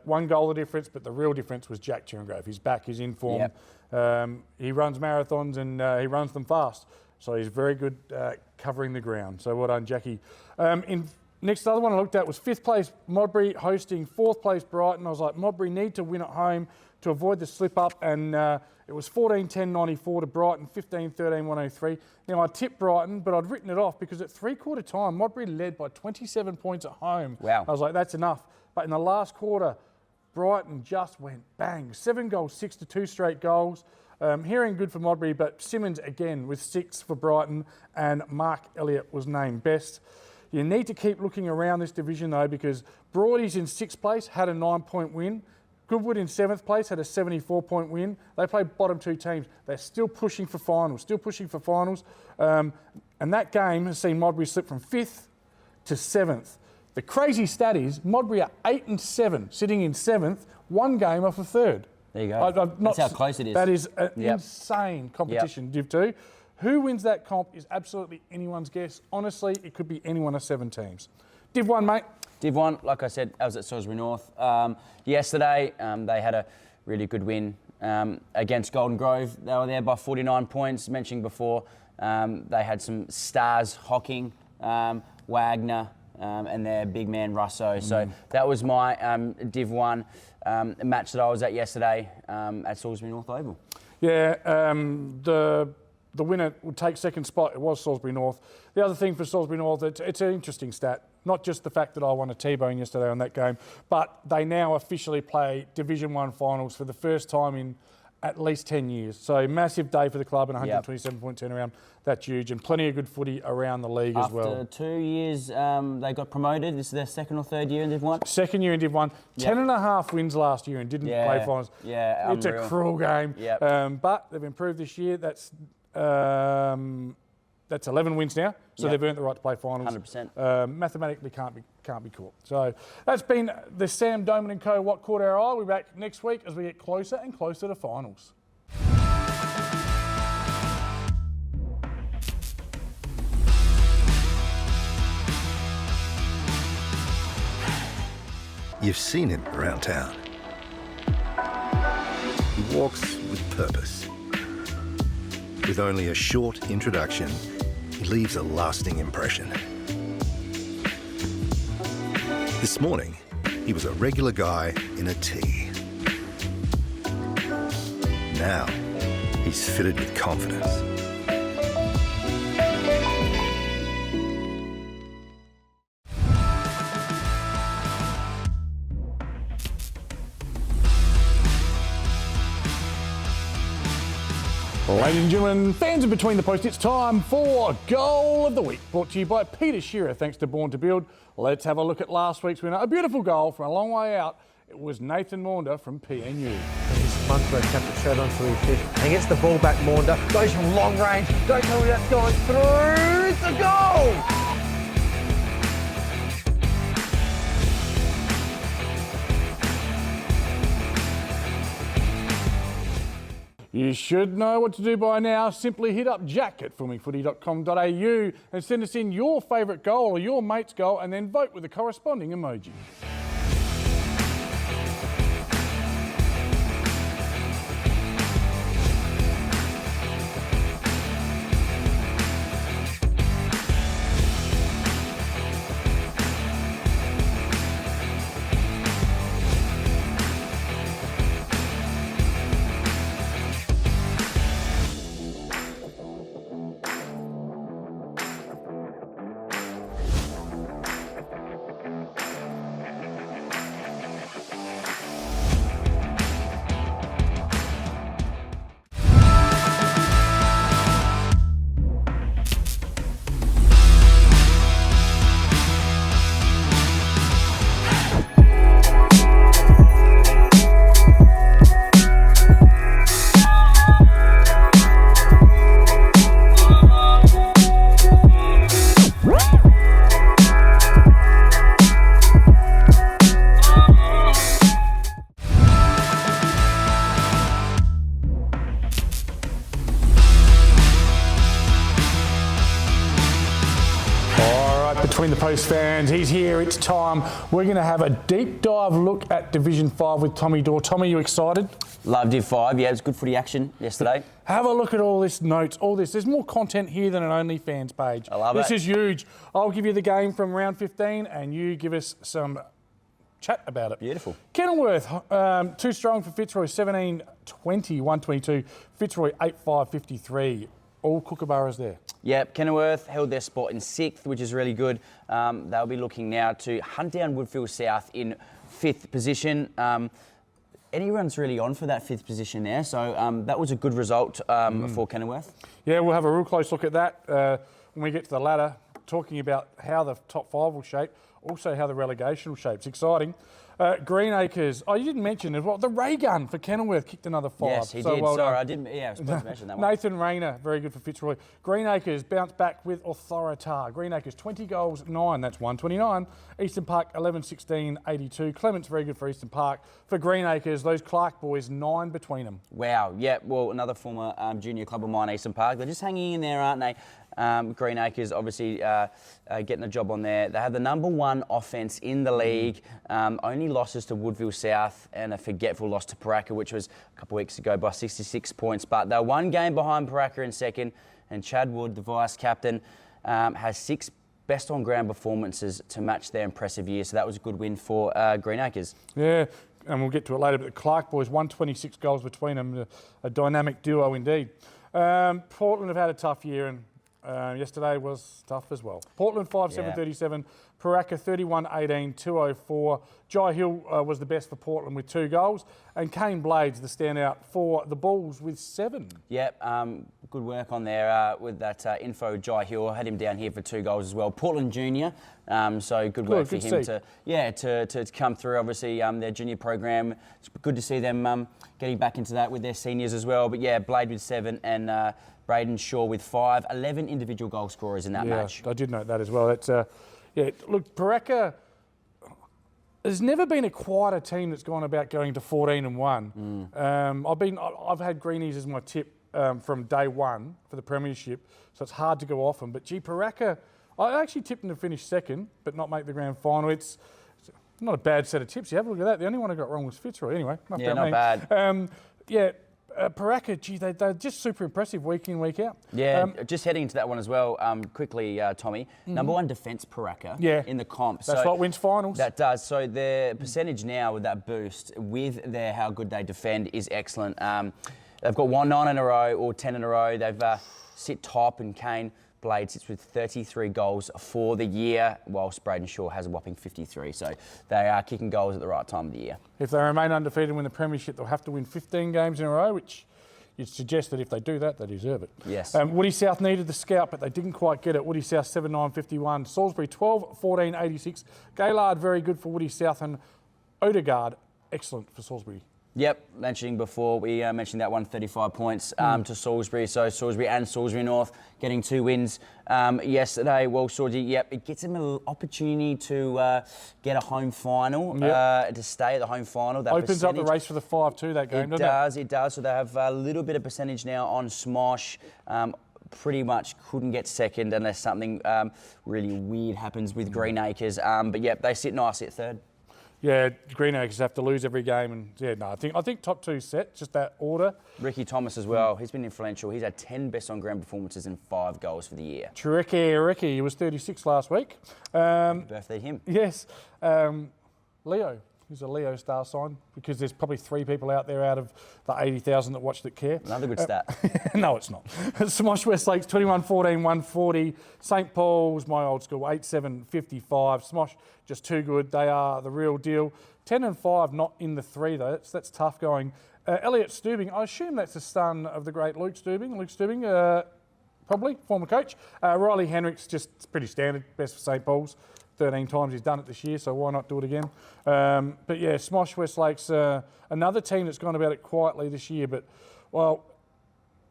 Speaker 1: 1 goal the difference, but the real difference was Jack Trengove. He's back, he's in form. He runs marathons and he runs them fast, so he's very good covering the ground. So well done, Jackie. In Next other one I looked at was 5th place Modbury hosting 4th place Brighton. I was like, Modbury need to win at home to avoid the slip up, and it was 14-10-94 to Brighton, 15-13-103. Now I tipped Brighton, but I'd written it off because at 3/4 time, Modbury led by 27 points at home.
Speaker 2: Wow.
Speaker 1: I was like, that's enough. But in the last quarter, Brighton just went bang. 7 goals, 6 to 2 straight goals. Hearing good for Modbury, but Simmons again with 6 for Brighton, and Mark Elliott was named best. You need to keep looking around this division though, because Broadies in 6th place had a 9-point win. Goodwood in 7th place had a 74-point win. They played bottom 2 teams. They're still pushing for finals, and that game has seen Modbury slip from 5th to 7th. The crazy stat is Modbury are 8-7, sitting in 7th, 1 game off of 3rd.
Speaker 2: There you go. That's how close it is.
Speaker 1: That is an insane competition, Div 2. Who wins that comp is absolutely anyone's guess. Honestly, it could be any one of 7 teams. Div 1, mate.
Speaker 2: Div 1, like I said, I was at Salisbury North yesterday. They had a really good win against Golden Grove. They were there by 49 points. Mentioning before, they had some stars hocking, Wagner, and their big man Russo. So that was my Div 1 match that I was at yesterday at Salisbury North Oval.
Speaker 1: Yeah, the winner would take 2nd spot. It was Salisbury North. The other thing for Salisbury North, it's an interesting stat. Not just the fact that I won a T-bone yesterday on that game, but they now officially play Division 1 finals for the first time in at least 10 years. So massive day for the club and 127-point turnaround. That's huge, and plenty of good footy around the league as well.
Speaker 2: After 2 years, they got promoted. This is their 2nd or 3rd year in Div 1?
Speaker 1: 2nd year in Div 1. 10.5 wins last year and didn't play finals.
Speaker 2: Yeah,
Speaker 1: it's
Speaker 2: unreal.
Speaker 1: a cruel game.
Speaker 2: Yep.
Speaker 1: But they've improved this year. That's 11 wins now, so they've earned the right to play finals.
Speaker 2: 100%.
Speaker 1: Mathematically can't be caught. So that's been the Sam Doman & Co. What Caught Our Eye. We'll be back next week as we get closer and closer to finals.
Speaker 6: You've seen him around town. He walks with purpose. With only a short introduction, he leaves a lasting impression. This morning, he was a regular guy in a tee. Now, he's fitted with confidence.
Speaker 1: Ladies and gentlemen, fans of Between the Posts, it's time for Goal of the Week, brought to you by Peter Shearer, thanks to Born to Build. Let's have a look at last week's winner. A beautiful goal from a long way out. It was Nathan Maunder from PNU.
Speaker 7: Munster kept it straight onto his fish and gets the ball back. Maunder goes from long range. Don't tell me that's going through. It's a goal!
Speaker 1: You should know what to do by now. Simply hit up Jack at filmingfooty.com.au and send us in your favourite goal or your mate's goal, and then vote with the corresponding emoji. Between the Post fans, he's here, it's time. We're going to have a deep dive look at Division 5 with Tommy Dore. Tommy, you excited?
Speaker 2: Love Div 5. Yeah, it was good footy action yesterday.
Speaker 1: Have a look at all this notes, all this. There's more content here than an OnlyFans page.
Speaker 2: I love
Speaker 1: this
Speaker 2: it.
Speaker 1: This is huge. I'll give you the game from round 15 and you give us some chat about it.
Speaker 2: Beautiful.
Speaker 1: Kenilworth, too strong for Fitzroy, 17-20, 122. Fitzroy, 8-5, 53. All Kookaburras there.
Speaker 2: Yep, Kenilworth held their spot in 6th, which is really good. They'll be looking now to hunt down Woodfield South in 5th position. Anyone's really on for that 5th position there, so that was a good result for Kenilworth.
Speaker 1: Yeah, we'll have a real close look at that when we get to the ladder, talking about how the top 5 will shape, also how the relegation will shape. It's exciting. Greenacres, you didn't mention it. Well, the ray gun for Kenilworth kicked another 5.
Speaker 2: Yes, he
Speaker 1: so
Speaker 2: did.
Speaker 1: well
Speaker 2: Sorry,
Speaker 1: done.
Speaker 2: I didn't. Yeah, I was supposed to mention that one.
Speaker 1: Nathan Rayner, very good for Fitzroy. Greenacres bounced back with Authoritar. Greenacres 20 goals, 9. That's 129. Eastern Park 11, 16, 82. Clements very good for Eastern Park. For Greenacres, those Clark boys 9 between them.
Speaker 2: Wow. Yeah. Well, another former junior club of mine, Eastern Park. They're just hanging in there, aren't they? Greenacres obviously getting a job on there. They have the number 1 offence in the league. Only losses to Woodville South and a forgetful loss to Paraka, which was a couple of weeks ago by 66 points. But they're 1 game behind Paraka in 2nd. And Chad Wood, the vice captain, has 6 best on ground performances to match their impressive year. So that was a good win for Greenacres.
Speaker 1: Yeah, and we'll get to it later, but the Clark boys, 126 goals between them, a dynamic duo indeed. Portland have had a tough year, and yesterday was tough as well. Portland 5-7-37, Paraka 31-18, 204. Jai Hill was the best for Portland with 2 goals, and Kane Blades the standout for the Bulls with 7.
Speaker 2: Yep, good work on there with that info. Jai Hill, I had him down here for 2 goals as well. Portland Junior, so good work for him to come through. Obviously, their junior program. It's good to see them getting back into that with their seniors as well. But yeah, Blade with 7 and Braden Shaw with 5. 11 individual goal scorers in that match. I
Speaker 1: did note that as well. That's look, Paraka. There's never been a quieter team that's gone about going to 14-1. I've had Greenies as my tip from day one for the premiership, so it's hard to go off them. But gee, Paraka, I actually tipped them to finish 2nd, but not make the grand final. It's not a bad set of tips. You have a look at that. The only one I got wrong was Fitzroy. Anyway, not
Speaker 2: bad.
Speaker 1: Paraka, gee, they're just super impressive week in, week out.
Speaker 2: Yeah, just heading into that one as well, quickly, Tommy. Number 1 defence Paraka in the comp.
Speaker 1: That's what wins finals.
Speaker 2: That does. So their percentage now with that boost, with their how good they defend, is excellent. They've got 9 in a row or 10 in a row. They've sit top, and Kane Blade sits with 33 goals for the year, whilst Braden Shaw has a whopping 53. So they are kicking goals at the right time of the year.
Speaker 1: If they remain undefeated and win the premiership, they'll have to win 15 games in a row, which you'd suggest that if they do that, they deserve it.
Speaker 2: Yes.
Speaker 1: Woody South needed the scout, but they didn't quite get it. Woody South 7-9-51. Salisbury 12-14-86. Gaylard very good for Woody South, and Odegaard excellent for Salisbury.
Speaker 2: Yep, mentioning before, we mentioned that 135 points to Salisbury. So Salisbury and Salisbury North getting 2 wins yesterday. Well, Salisbury, it gets them an opportunity to get a home final, to stay at the home final. That
Speaker 1: opens up the race for the 5-2 that game, doesn't it?
Speaker 2: It does. So they have a little bit of percentage now on Smosh. Pretty much couldn't get 2nd unless something really weird happens with Greenacres. But yeah, they sit nicely at 3rd.
Speaker 1: Yeah, Greenacres have to lose every game, and I think top 2 set, just that order.
Speaker 2: Ricky Thomas as well. He's been influential. He's had 10 best on ground performances and 5 goals for the year.
Speaker 1: Ricky, he was 36 last week.
Speaker 2: Happy birthday to him.
Speaker 1: Yes, Leo. He's a Leo star sign, because there's probably 3 people out there out of the 80,000 that watch that care.
Speaker 2: Another good stat.
Speaker 1: No, it's not. Smosh West Lakes 21-14, 140. St Paul's, my old school, 8-7-55. Smosh just too good. They are the real deal. 10-5, not in the 3 though. That's tough going. Elliot Stubing, I assume that's the son of the great Luke Stubing, probably former coach. Riley Henricks, just pretty standard, best for St Paul's. 13 times he's done it this year, so why not do it again? But yeah, Smosh West Lakes, another team that's gone about it quietly this year. But, well,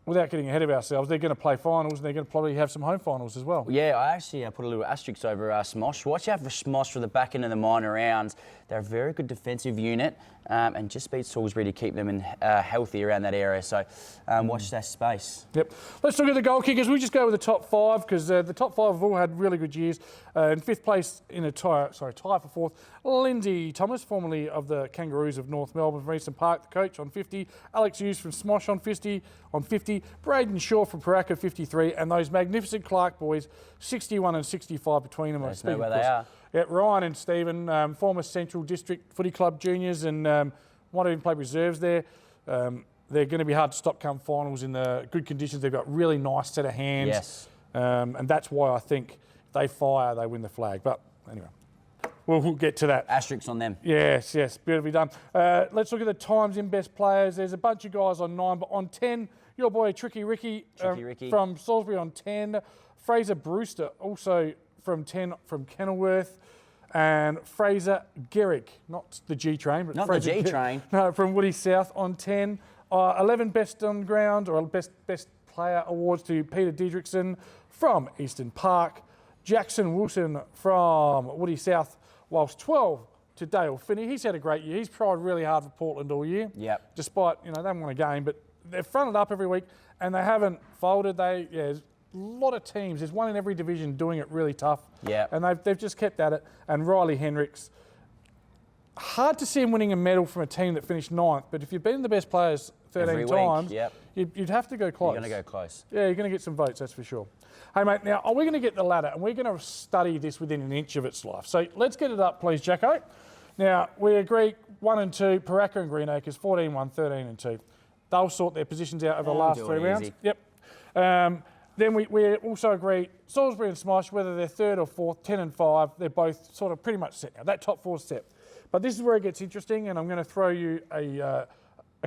Speaker 1: without getting ahead of ourselves, they're going to play finals and they're going to probably have some home finals as well.
Speaker 2: Yeah, I actually put a little asterisk over Smosh. Watch out for Smosh for the back end of the minor rounds. They're a very good defensive unit and just beat Salisbury to keep them in healthy around that area. So watch that space.
Speaker 1: Yep. Let's look at the goal kickers. We just go with the top 5 because the top 5 have all had really good years. In 5th place in a tie for 4th, Lindsay Thomas, formerly of the Kangaroos of North Melbourne from Eastern Park, the coach on 50. Alex Hughes from Smosh on 50. Braden Shaw from Paraka 53, and those magnificent Clark boys 61 and 65 between them.
Speaker 2: Let us know where they are.
Speaker 1: Yeah, Ryan and Stephen, former Central District Footy Club juniors, and might even play reserves there. They're going to be hard to stop come finals in the good conditions. They've got really nice set of hands.
Speaker 2: Yes.
Speaker 1: And that's why I think they fire, they win the flag. But anyway, we'll get to that.
Speaker 2: Asterisks on them.
Speaker 1: Yes, beautifully done. Let's look at the times in best players. There's a bunch of guys on 9, but on 10, your boy Tricky Ricky, from Salisbury on 10. Fraser Brewster also from 10 from Kenilworth. And Fraser Gerrick, not the G train, but
Speaker 2: Not
Speaker 1: Fraser
Speaker 2: the G train.
Speaker 1: No, from Woody South on 10. 11 best on ground or best player awards to Peter Diedrichson from Eastern Park. Jackson Wilson from Woody South, whilst 12 to Dale Finney. He's had a great year. He's tried really hard for Portland all year.
Speaker 2: Yep.
Speaker 1: Despite, they haven't won a game, but they've fronted up every week and they haven't folded. There's a lot of teams. There's one in every division doing it really tough.
Speaker 2: Yeah.
Speaker 1: And they've just kept at it. And Riley Hendricks, hard to see him winning a medal from a team that finished 9th, but if you've been the best players 13
Speaker 2: Every week,
Speaker 1: times,
Speaker 2: yep.
Speaker 1: you'd have to go close.
Speaker 2: You're going to go close.
Speaker 1: Yeah, you're going to get some votes, that's for sure. Hey, mate, now, we're going to get the ladder, and we're going to study this within an inch of its life. So let's get it up, please, Jacko. Now, we agree 1 and 2, Paraka and Greenacres, 14-1, 13-2. They'll sort their positions out over the last 3 rounds.
Speaker 2: Easy.
Speaker 1: Yep. Then we also agree Salisbury and Smosh, whether they're 3rd or 4th, 10 and 5, they're both sort of pretty much set now. That top 4's set. But this is where it gets interesting, and I'm going to throw you a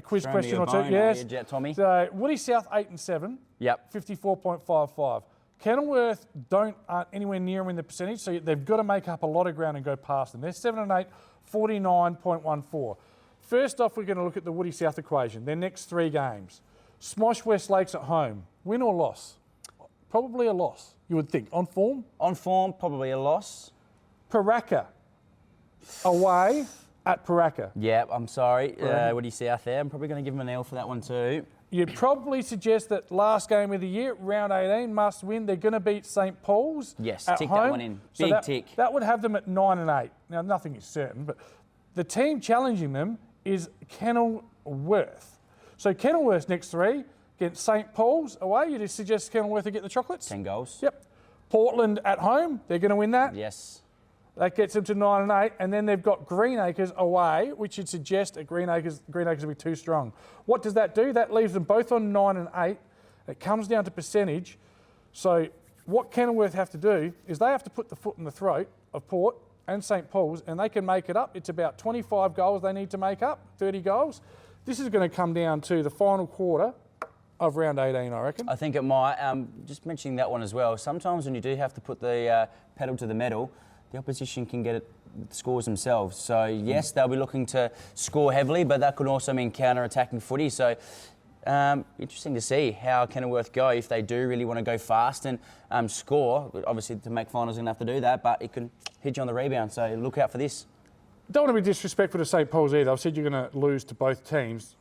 Speaker 1: quiz
Speaker 2: Throw me
Speaker 1: question
Speaker 2: a
Speaker 1: or two.
Speaker 2: bone,
Speaker 1: Yes.
Speaker 2: are you, Jet Tommy?
Speaker 1: So Woody South 8 and 7.
Speaker 2: Yep.
Speaker 1: 54.55. Kenilworth aren't anywhere near them in the percentage, so they've got to make up a lot of ground and go past them. They're 7 and 8, 49.14. First off, we're going to look at the Woody South equation. Their next 3 games. Smosh West Lakes at home. Win or loss? Probably a loss, you would think. On form?
Speaker 2: On form, probably a loss.
Speaker 1: Paraka away at Paraka.
Speaker 2: Yeah, I'm sorry. What do you see out there? I'm probably going to give him an L for that one too.
Speaker 1: You'd probably suggest that last game of the year, round 18, must win. They're going to beat St Paul's.
Speaker 2: Yes,
Speaker 1: at
Speaker 2: tick
Speaker 1: home.
Speaker 2: that one in.
Speaker 1: So
Speaker 2: Big tick.
Speaker 1: That would have them at 9 and 8. Now, nothing is certain, but the team challenging them is Kenilworth. So Kenilworth's next 3 against St Paul's away. You just suggest Kenilworth to get the chocolates?
Speaker 2: 10 goals.
Speaker 1: Yep. Portland at home. They're going to win that.
Speaker 2: Yes.
Speaker 1: That gets them to 9 and 8, and then they've got Greenacres away, which would suggest that Greenacres will be too strong. What does that do? That leaves them both on 9 and 8. It comes down to percentage. So what Kenilworth have to do is they have to put the foot in the throat of Port and St Paul's, and they can make it up. It's about 25 goals they need to make up, 30 goals. This is going to come down to the final quarter of round 18, I reckon.
Speaker 2: I think it might. Just mentioning that one as well. Sometimes when you do have to put the pedal to the metal, the opposition can get scores themselves. So yes, they'll be looking to score heavily, but that could also mean counter-attacking footy. So interesting to see how Kenilworth go if they do really want to go fast and score. Obviously, to make finals, they're going to have to do that, but it can hit you on the rebound. So look out for this.
Speaker 1: Don't want to be disrespectful to St Paul's either. I've said you're going to lose to both teams.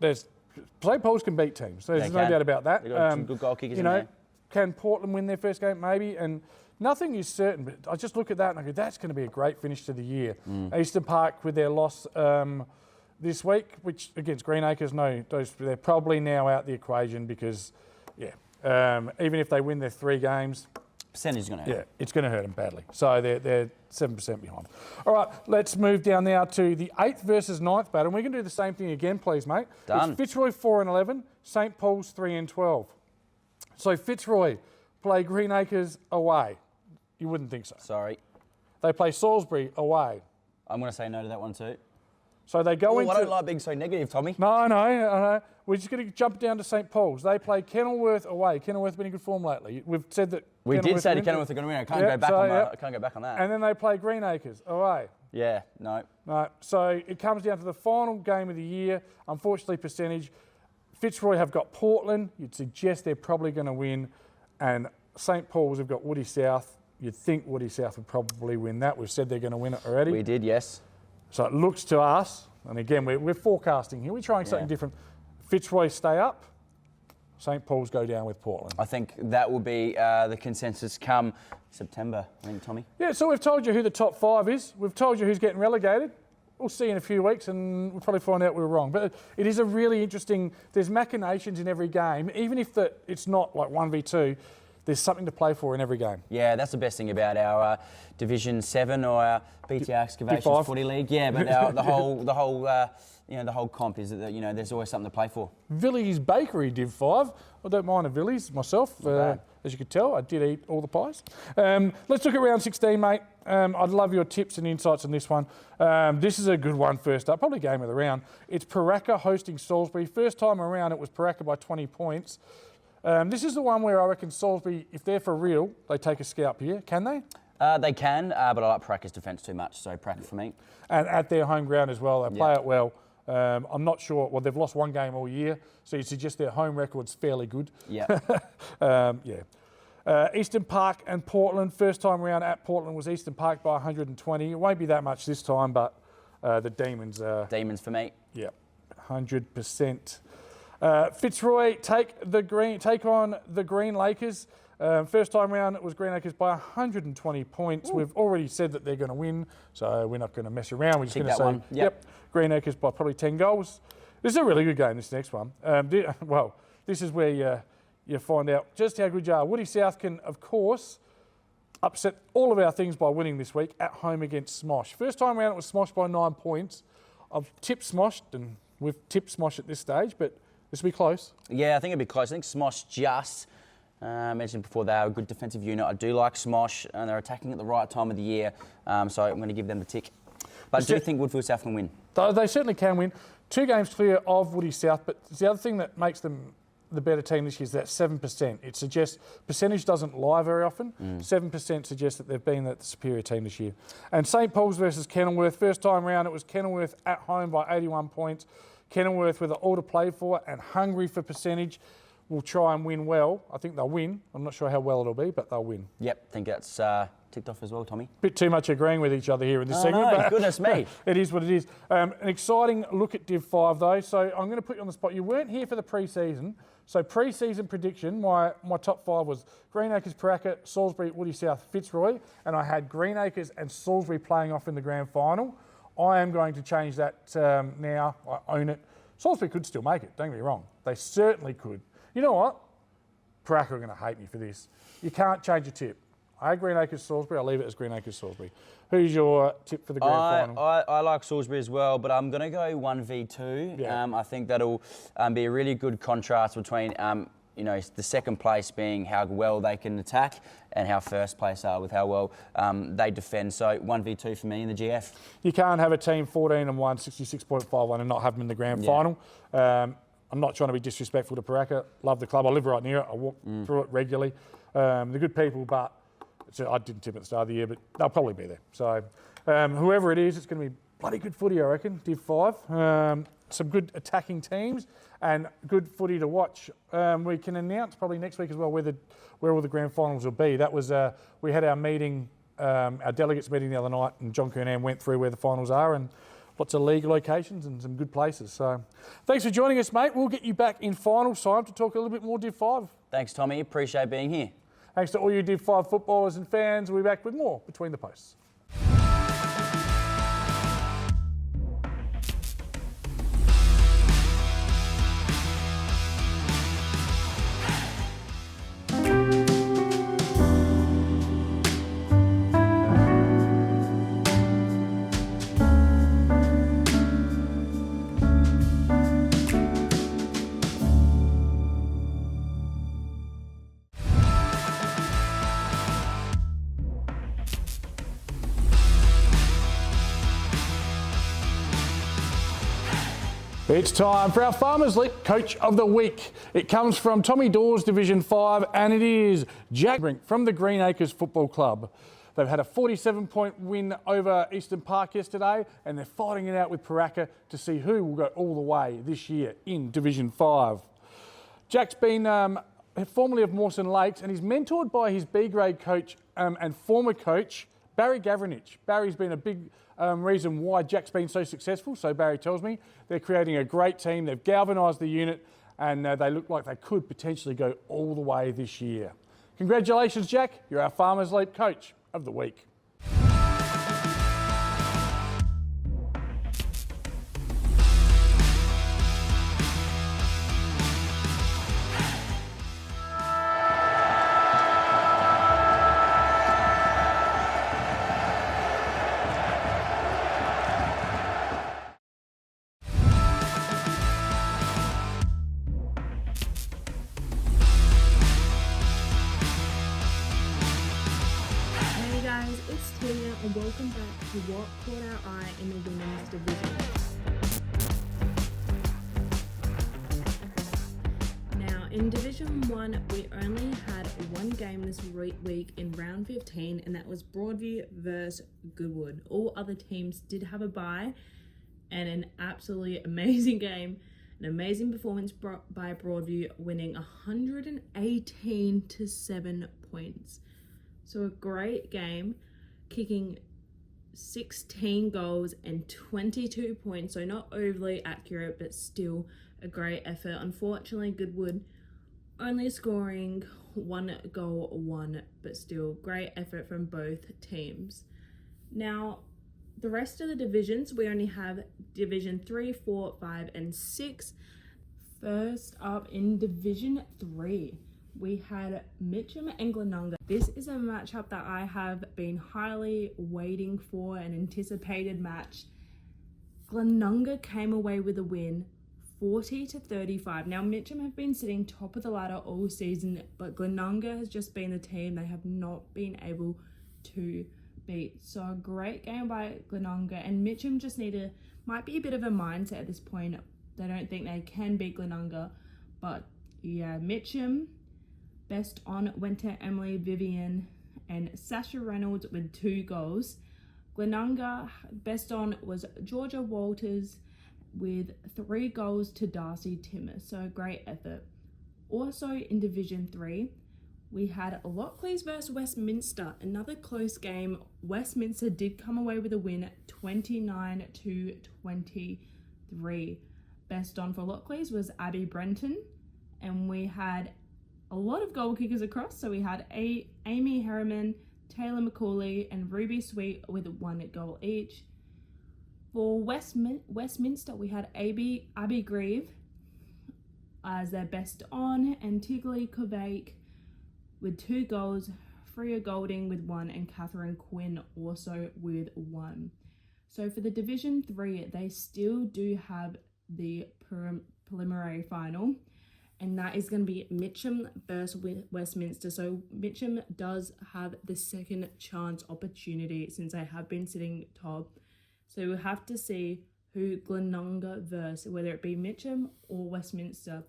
Speaker 1: St Paul's can beat teams. There's no doubt about that.
Speaker 2: They've got some good goal kickers in there.
Speaker 1: Can Portland win their first game? Maybe. And nothing is certain, but I just look at that and I go, that's going to be a great finish to the year. Eastern Park with their loss this week, which against Greenacres, they're probably now out the equation because, even if they win their 3 games,
Speaker 2: Percentage is going to hurt.
Speaker 1: yeah, it's going to hurt them badly. So they're 7% behind. All right, let's move down now to the 8th versus 9th battle. And we're going to do the same thing again, please, mate.
Speaker 2: Done.
Speaker 1: It's Fitzroy 4 and 11, St Paul's 3 and 12. So Fitzroy play Greenacres away. You wouldn't think so.
Speaker 2: Sorry.
Speaker 1: They play Salisbury away.
Speaker 2: I'm going to say no to that one too.
Speaker 1: So they go into...
Speaker 2: I don't like being so negative, Tommy.
Speaker 1: No. We're just going to jump down to St Paul's. They play Kenilworth away. Kenilworth been in good form lately. We've said that...
Speaker 2: We did say to
Speaker 1: win.
Speaker 2: Kenilworth are going to win. I can't go back on that.
Speaker 1: And then they play Greenacres away.
Speaker 2: Yeah, no.
Speaker 1: Right, so it comes down to the final game of the year. Unfortunately, percentage Fitzroy have got Portland. You'd suggest they're probably going to win. And St Paul's have got Woody South. You'd think Woody South would probably win that. We've said they're going to win it already.
Speaker 2: We did, yes.
Speaker 1: So it looks to us, and again, we're forecasting here. We're trying something different. Fitzroy stay up. St Paul's go down with Portland.
Speaker 2: I think that will be the consensus come September, I think, Tommy.
Speaker 1: Yeah, so we've told you who the top 5 is. We've told you who's getting relegated. We'll see in a few weeks, and we'll probably find out we were wrong. But it is a really interesting. There's machinations in every game, even if it's not like 1v2. There's something to play for in every game.
Speaker 2: Yeah, that's the best thing about our Division 7 or our BTR Excavations
Speaker 1: Div 5.
Speaker 2: Footy League. Yeah, but the whole comp is that there's always something to play for.
Speaker 1: Villies Bakery Div 5. I don't mind a Villies myself. As you could tell, I did eat all the pies. Let's look at round 16, mate. I'd love your tips and insights on this one. This is a good one first up, probably game of the round. It's Paraka hosting Salisbury. First time around, it was Paraka by 20 points. This is the one where I reckon Salisbury, if they're for real, they take a scalp here. Can they?
Speaker 2: They can, but I like Paraka's defence too much, so Paraka for me.
Speaker 1: And at their home ground as well, they play it well. I'm not sure. Well, they've lost one game all year, so you suggest their home record's fairly good.
Speaker 2: Yeah.
Speaker 1: Eastern Park and Portland. First time around at Portland was Eastern Park by 120. It won't be that much this time, but the Demons.
Speaker 2: Demons for me.
Speaker 1: Yeah, 100%. Fitzroy take on the Green Lakers. First time round, it was Green Lakers by 120 points. Ooh. We've already said that they're going to win, so we're not going to mess around. We're just going to say,
Speaker 2: one. Yep,
Speaker 1: Green Lakers by probably 10 goals. This is a really good game, this next one. This is where you find out just how good you are. Woody South can, of course, upset all of our things by winning this week at home against Smosh. First time round, it was Smosh by 9 points. I've tipped Smosh, and we've tipped Smosh at this stage, but this will be close.
Speaker 2: Yeah, I think it'll be close. I think Smosh just, mentioned before, they are a good defensive unit. I do like Smosh, and they're attacking at the right time of the year, so I'm going to give them the tick. But I do think Woodfield South can win.
Speaker 1: They certainly can win. 2 games clear of Woody South, but the other thing that makes them the better team this year is that 7%. It suggests percentage doesn't lie very often. 7% suggests that they've been the superior team this year. And St Paul's versus Kenilworth. First time round, it was Kenilworth at home by 81 points. Kenilworth with it all to play for and hungry for percentage will try and win well. I think they'll win. I'm not sure how well it'll be, but they'll win.
Speaker 2: Yep, I think that's ticked off as well, Tommy.
Speaker 1: Bit too much agreeing with each other here in this segment.
Speaker 2: No, goodness me.
Speaker 1: It is what it is. An exciting look at Div 5 though. So I'm going to put you on the spot. You weren't here for the pre-season. So pre-season prediction, my top 5 was Greenacres, Paraka, Salisbury, Woody South, Fitzroy, and I had Greenacres and Salisbury playing off in the grand final. I am going to change that now. I own it. Salisbury could still make it, don't get me wrong. They certainly could. You know what? Paraka are going to hate me for this. You can't change a tip. I had Greenacres, Salisbury. I'll leave it as Greenacres, Salisbury. Who's your tip for the grand final?
Speaker 2: I like Salisbury as well, but I'm going to go 1v2.
Speaker 1: Yeah.
Speaker 2: I think that'll be a really good contrast between the second place being how well they can attack and how first place are with how well they defend. So 1v2 for me in the GF.
Speaker 1: You can't have a team 14-1, 66.51 and not have them in the grand final. I'm not trying to be disrespectful to Paraka. Love the club. I live right near it. I walk through it regularly. They're good people, but I didn't tip at the start of the year, but they'll probably be there. So whoever it is, it's going to be bloody good footy, I reckon, Div 5. Some good attacking teams and good footy to watch. We can announce probably next week as well where all the grand finals will be. That was we had our meeting, our delegates meeting the other night, and John Kernan went through where the finals are and lots of league locations and some good places. So thanks for joining us, mate. We'll get you back in finals time to talk a little bit more Div 5.
Speaker 2: Thanks, Tommy. Appreciate being here.
Speaker 1: Thanks to all you Div 5 footballers and fans. We'll be back with more Between the Posts. It's time for our Farmers League Coach of the Week. It comes from Tommy Dawes, Division 5, and it is Jack Brink from the Greenacres Football Club. They've had a 47-point win over Eastern Park yesterday, and they're fighting it out with Paraka to see who will go all the way this year in Division 5. Jack's been formerly of Mawson Lakes, and he's mentored by his B-grade coach and former coach, Barry Gavranich. Barry's been a big reason why Jack's been so successful, so Barry tells me. They're creating a great team. They've galvanised the unit, and they look like they could potentially go all the way this year. Congratulations, Jack. You're our Farmers Leap Coach of the Week.
Speaker 8: Hey guys, it's Tina and welcome back to what caught our eye in the women's division. Now, in Division 1, we only had one game this week in round 15, and that was Broadview versus Goodwood. All other teams did have a bye, and an absolutely amazing game. An amazing performance by Broadview, winning 118 to 7 points. So a great game, kicking 16 goals and 22 points. So not overly accurate, but still a great effort. Unfortunately, Goodwood only scoring 1 goal, but still great effort from both teams. Now, the rest of the divisions, we only have Division 3, 4, 5, and 6. First up in Division 3, we had Mitcham and Glenunga. This is a matchup that I have been highly waiting for, an anticipated match. Glenunga came away with a win, 40 to 35. Now, Mitcham have been sitting top of the ladder all season, but Glenunga has just been the team they have not been able to beat. So a great game by Glenunga, and Mitcham just might be a bit of a mindset at this point. They don't think they can beat Glenunga, but yeah, Mitcham best on went to Emily Vivian and Sasha Reynolds with 2 goals. Glenunga best on was Georgia Walters with 3 goals to Darcy Timmer. So great effort. Also in Division 3, we had Lockleys versus Westminster. Another close game. Westminster did come away with a win, 29 to 23. Best on for Lockleys was Abby Brenton, and we had a lot of goal kickers across. So we had Amy Harriman, Taylor McCauley, and Ruby Sweet with 1 goal each. For Westminster, we had Abby Grieve as their best on, and Tigley Kovac with 2 goals, Freya Golding with 1, and Catherine Quinn also with 1. So for the Division 3, they still do have the preliminary final, and that is going to be Mitcham versus Westminster. So Mitcham does have the second chance opportunity since they have been sitting top. So we'll have to see who Glenunga versus, whether it be Mitcham or Westminster.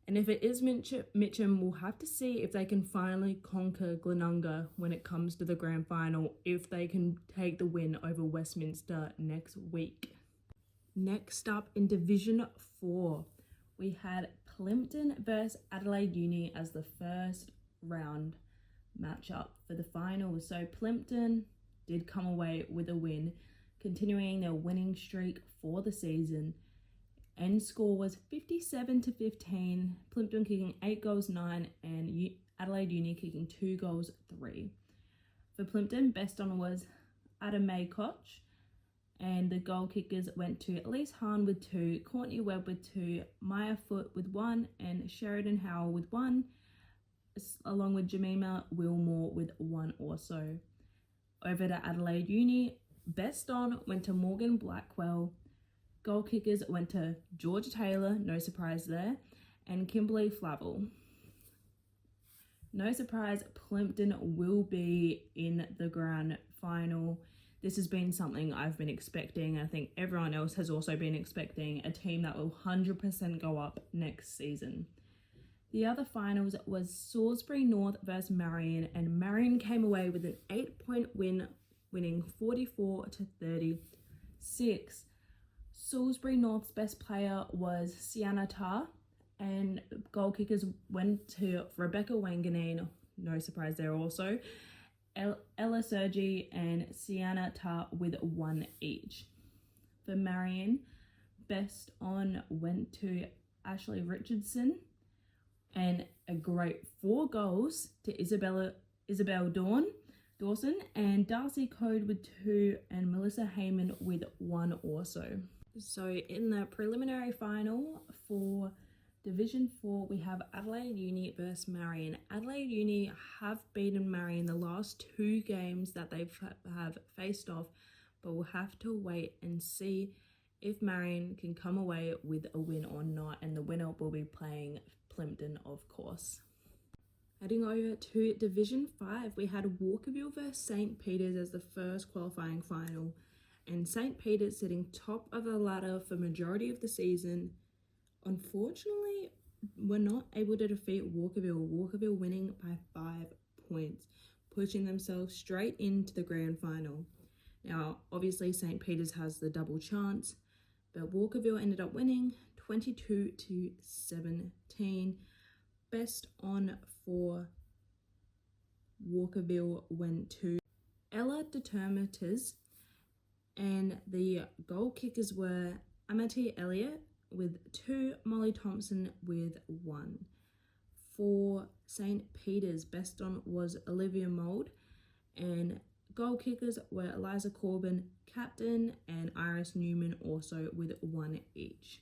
Speaker 8: And if it is Mitcham, we'll have to see if they can finally conquer Glenunga when it comes to the grand final, if they can take the win over Westminster next week. Next up in Division 4, we had Plympton versus Adelaide Uni as the first round matchup for the finals. So Plympton did come away with a win, continuing their winning streak for the season. End score was 57 to 15, Plympton kicking 8 goals 9, and Adelaide Uni kicking 2 goals 3. For Plympton, best on was Adam May Koch, and the goal kickers went to Elise Hahn with 2, Courtney Webb with 2, Maya Foote with 1, and Sheridan Howell with 1, along with Jemima Wilmore with 1 also. Over to Adelaide Uni, best on went to Morgan Blackwell. Goal kickers went to Georgia Taylor, no surprise there, and Kimberly Flavel. No surprise, Plympton will be in the grand final. This has been something I've been expecting. I think everyone else has also been expecting, a team that will 100% go up next season. The other finals was Salisbury North versus Marion, and Marion came away with an 8-point win, winning 44 to 36. Salisbury North's best player was Sienna Tarr, And goal kickers went to Rebecca Wanganeen, no surprise there also, Ella Sergi and Sienna Tar with 1 each. For Marion, best on went to Ashley Richardson and a great 4 goals to Isabel Dawson and Darcy Code with 2 and Melissa Heyman with 1 also. So in the preliminary final for Division 4, we have Adelaide Uni versus Marion. Adelaide Uni have beaten Marion the last 2 games that they have faced off, but we'll have to wait and see if Marion can come away with a win or not, and the winner will be playing Plimpton, of course. Heading over to Division 5, we had Walkerville versus St. Peter's as the first qualifying final, and St. Peter's sitting top of the ladder for majority of the season. Unfortunately, were not able to defeat Walkerville. Walkerville winning by 5 points, pushing themselves straight into the grand final. Now, obviously, St. Peter's has the double chance, but Walkerville ended up winning 22-17. Best on for Walkerville went to Ella Determinators, and the goal kickers were Amity Elliott with 2, Molly Thompson with 1. For St. Peter's, best on was Olivia Mould, and goal kickers were Eliza Corbin, captain, and Iris Newman also with 1 each.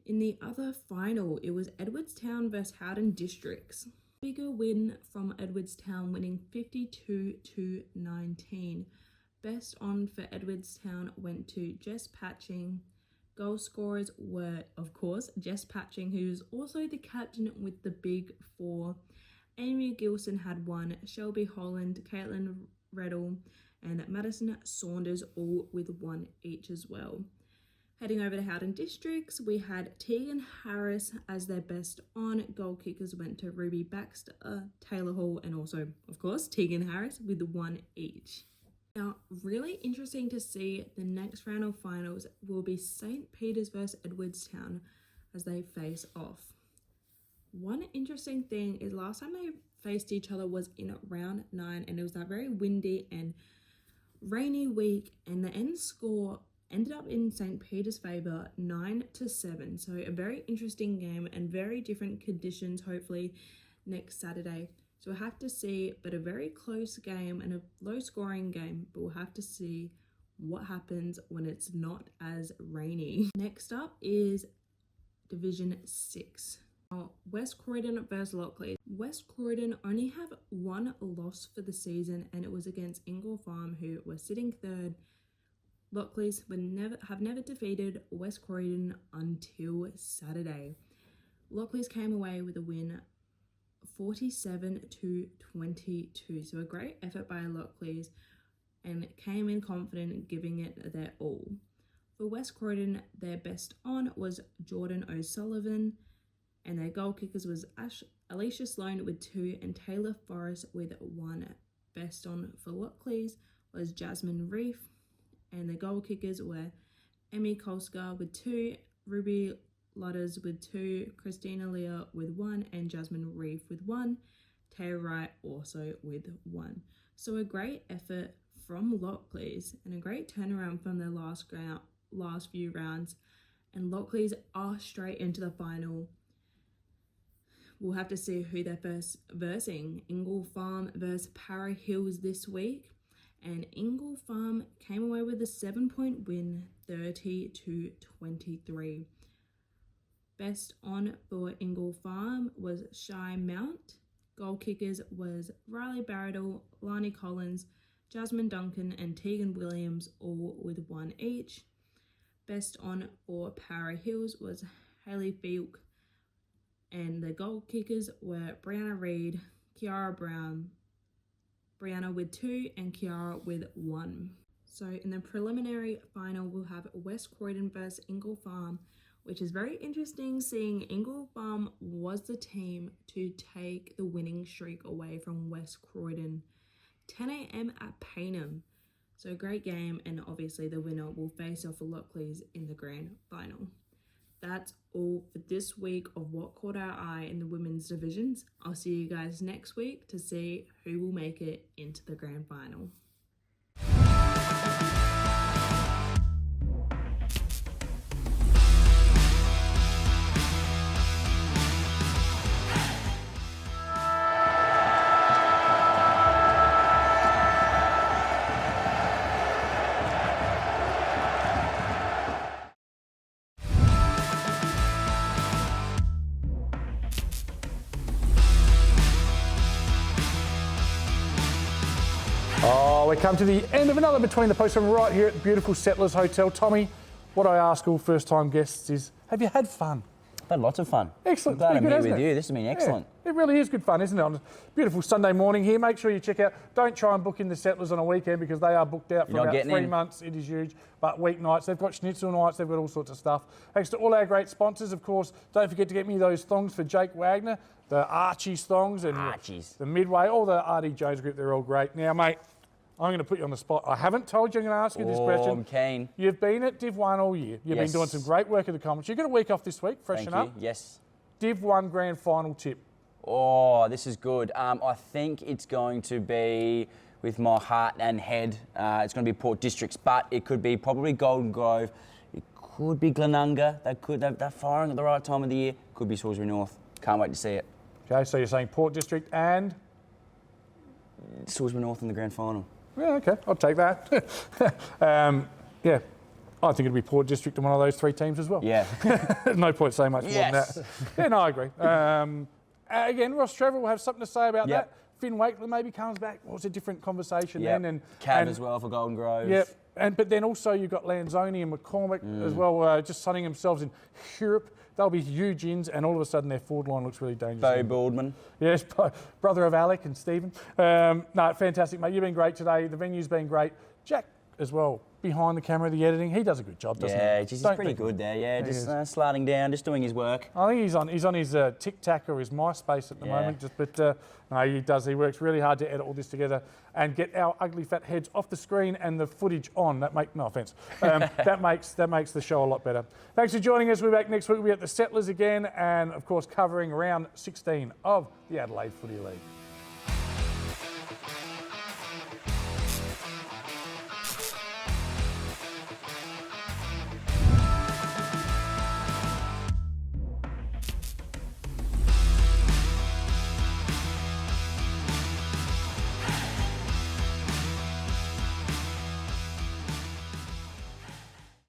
Speaker 8: In the other final, it was Edwardstown versus Howden Districts. Bigger win from Edwardstown, winning 52-19. Best on for Edwardstown went to Jess Patching. Goal scorers were, of course, Jess Patching, who's also the captain with the Big 4. Amy Gilson had 1, Shelby Holland, Caitlin Reddle, and Madison Saunders all with 1 each as well. Heading over to Howden Districts, we had Tegan Harris as their best on. Goal kickers went to Ruby Baxter, Taylor Hall, and also, of course, Tegan Harris with 1 each. Now, really interesting to see the next round of finals will be St. Peter's versus Edwardstown as they face off. One interesting thing is last time they faced each other was in round 9, and it was that very windy and rainy week, and the end score ended up in St. Peter's favour 9-7. So a very interesting game and very different conditions hopefully next Saturday. So we'll have to see, but a very close game and a low scoring game, but we'll have to see what happens when it's not as rainy. Next up is Division 6. West Croydon versus Lockley. West Croydon only have 1 loss for the season, and it was against Ingle Farm, who were sitting 3rd. Lockleys have never defeated West Croydon until Saturday. Lockleys came away with a win 47-22. So a great effort by Lockleys, and came in confident, giving it their all. For West Croydon, their best on was Jordan O'Sullivan, and their goal kickers was Alicia Sloan with 2 and Taylor Forrest with 1. Best on for Lockleys was Jasmine Reef, and the goal kickers were Emmy Kolska with 2, Ruby Ludders with 2, Christina Leah with 1, and Jasmine Reef with 1, Taya Wright also with 1. So a great effort from Lockleys and a great turnaround from their last few rounds, and Lockleys are straight into the final. We'll have to see who they're first versing. Ingle Farm versus Para Hills this week. And Ingle Farm came away with a 7-point win, 30-23. Best on for Ingle Farm was Shy Mount. Goal kickers was Riley Barradell, Lani Collins, Jasmine Duncan, and Tegan Williams, all with 1 each. Best on for Para Hills was Hayley Fielk, and the goal kickers were Brianna Reid, Kiara Brown, Brianna with 2 and Kiara with 1. So in the preliminary final, we'll have West Croydon versus Ingle Farm, which is very interesting, seeing Ingle Farm was the team to take the winning streak away from West Croydon. 10 a.m. at Payneham. So a great game, and obviously the winner will face off Lockleys in the grand final. That's all for this week of What Caught Our Eye in the women's divisions. I'll see you guys next week to see who will make it into the grand final.
Speaker 1: Oh, we come to the end of another Between the Posts right here at the beautiful Settlers Hotel. Tommy, what I ask all first-time guests is, have you had fun?
Speaker 2: I've had lots of fun.
Speaker 1: Excellent.
Speaker 2: I'm glad I'm
Speaker 1: Pretty good,
Speaker 2: here with
Speaker 1: hasn't it?
Speaker 2: you. This has been excellent.
Speaker 1: Yeah, it really is good fun, isn't it? On a beautiful Sunday morning here. Make sure you check out. Don't try and book in the Settlers on a weekend because they are booked out for
Speaker 2: You're not
Speaker 1: about
Speaker 2: getting
Speaker 1: 3
Speaker 2: in.
Speaker 1: months. It is huge. But weeknights, they've got schnitzel nights. They've got all sorts of stuff. Thanks to all our great sponsors, of course. Don't forget to get me those thongs for Jake Wagner, the Archie's thongs and
Speaker 2: Archie's.
Speaker 1: the Midway, all the RD Jones group. They're all great. Now, mate, I'm going to put you on the spot. I haven't told you I'm going to ask you this question.
Speaker 2: I'm keen.
Speaker 1: You've been at Div 1 all year. You've
Speaker 2: Yes.
Speaker 1: been doing some great work at the Commons. You've got a week off this week, freshen
Speaker 2: Thank
Speaker 1: up.
Speaker 2: you. Yes.
Speaker 1: Div 1 grand final tip.
Speaker 2: Oh, this is good. I think it's going to be with my heart and head. It's going to be Port Districts, but it could be probably Golden Grove. It could be Glenunga. They're firing at the right time of the year. Could be Salisbury North. Can't wait to see it.
Speaker 1: Okay, so you're saying Port District and...
Speaker 2: Salisbury North in the grand final.
Speaker 1: Yeah, okay, I'll take that. Yeah, I think it'd be Port District and one of those three teams as well.
Speaker 2: Yeah.
Speaker 1: No point saying much more than
Speaker 2: Yes.
Speaker 1: that. Yeah, no, I agree. Again, Ross Trevor will have something to say about
Speaker 2: Yep.
Speaker 1: that. Finn Wakeler maybe comes back. Well, it's a different conversation
Speaker 2: Yep.
Speaker 1: then. And
Speaker 2: Cav
Speaker 1: and-
Speaker 2: as well for Golden Grove.
Speaker 1: Yep. But then also you've got Lanzoni and McCormick as well, just sunning themselves in Europe. They'll be huge ins, and all of a sudden their forward line looks really dangerous.
Speaker 2: Bo Baldwin.
Speaker 1: Yes, brother of Alec and Stephen. No, fantastic, mate. You've been great today. The venue's been great. Jack as well, behind the camera, the editing. He does a good job, doesn't he?
Speaker 2: Yeah, he's
Speaker 1: Don't
Speaker 2: pretty
Speaker 1: think-
Speaker 2: good there. Yeah,
Speaker 1: He
Speaker 2: just
Speaker 1: is.
Speaker 2: sliding down, just doing his work.
Speaker 1: I think he's on his TikTok or his MySpace at the
Speaker 2: Yeah.
Speaker 1: moment. But no, he does. He works really hard to edit all this together and get our ugly fat heads off the screen and the footage on. No offence. That makes the show a lot better. Thanks for joining us. We'll be back next week. We'll be at the Settlers again, and of course covering round 16 of the Adelaide Footy League.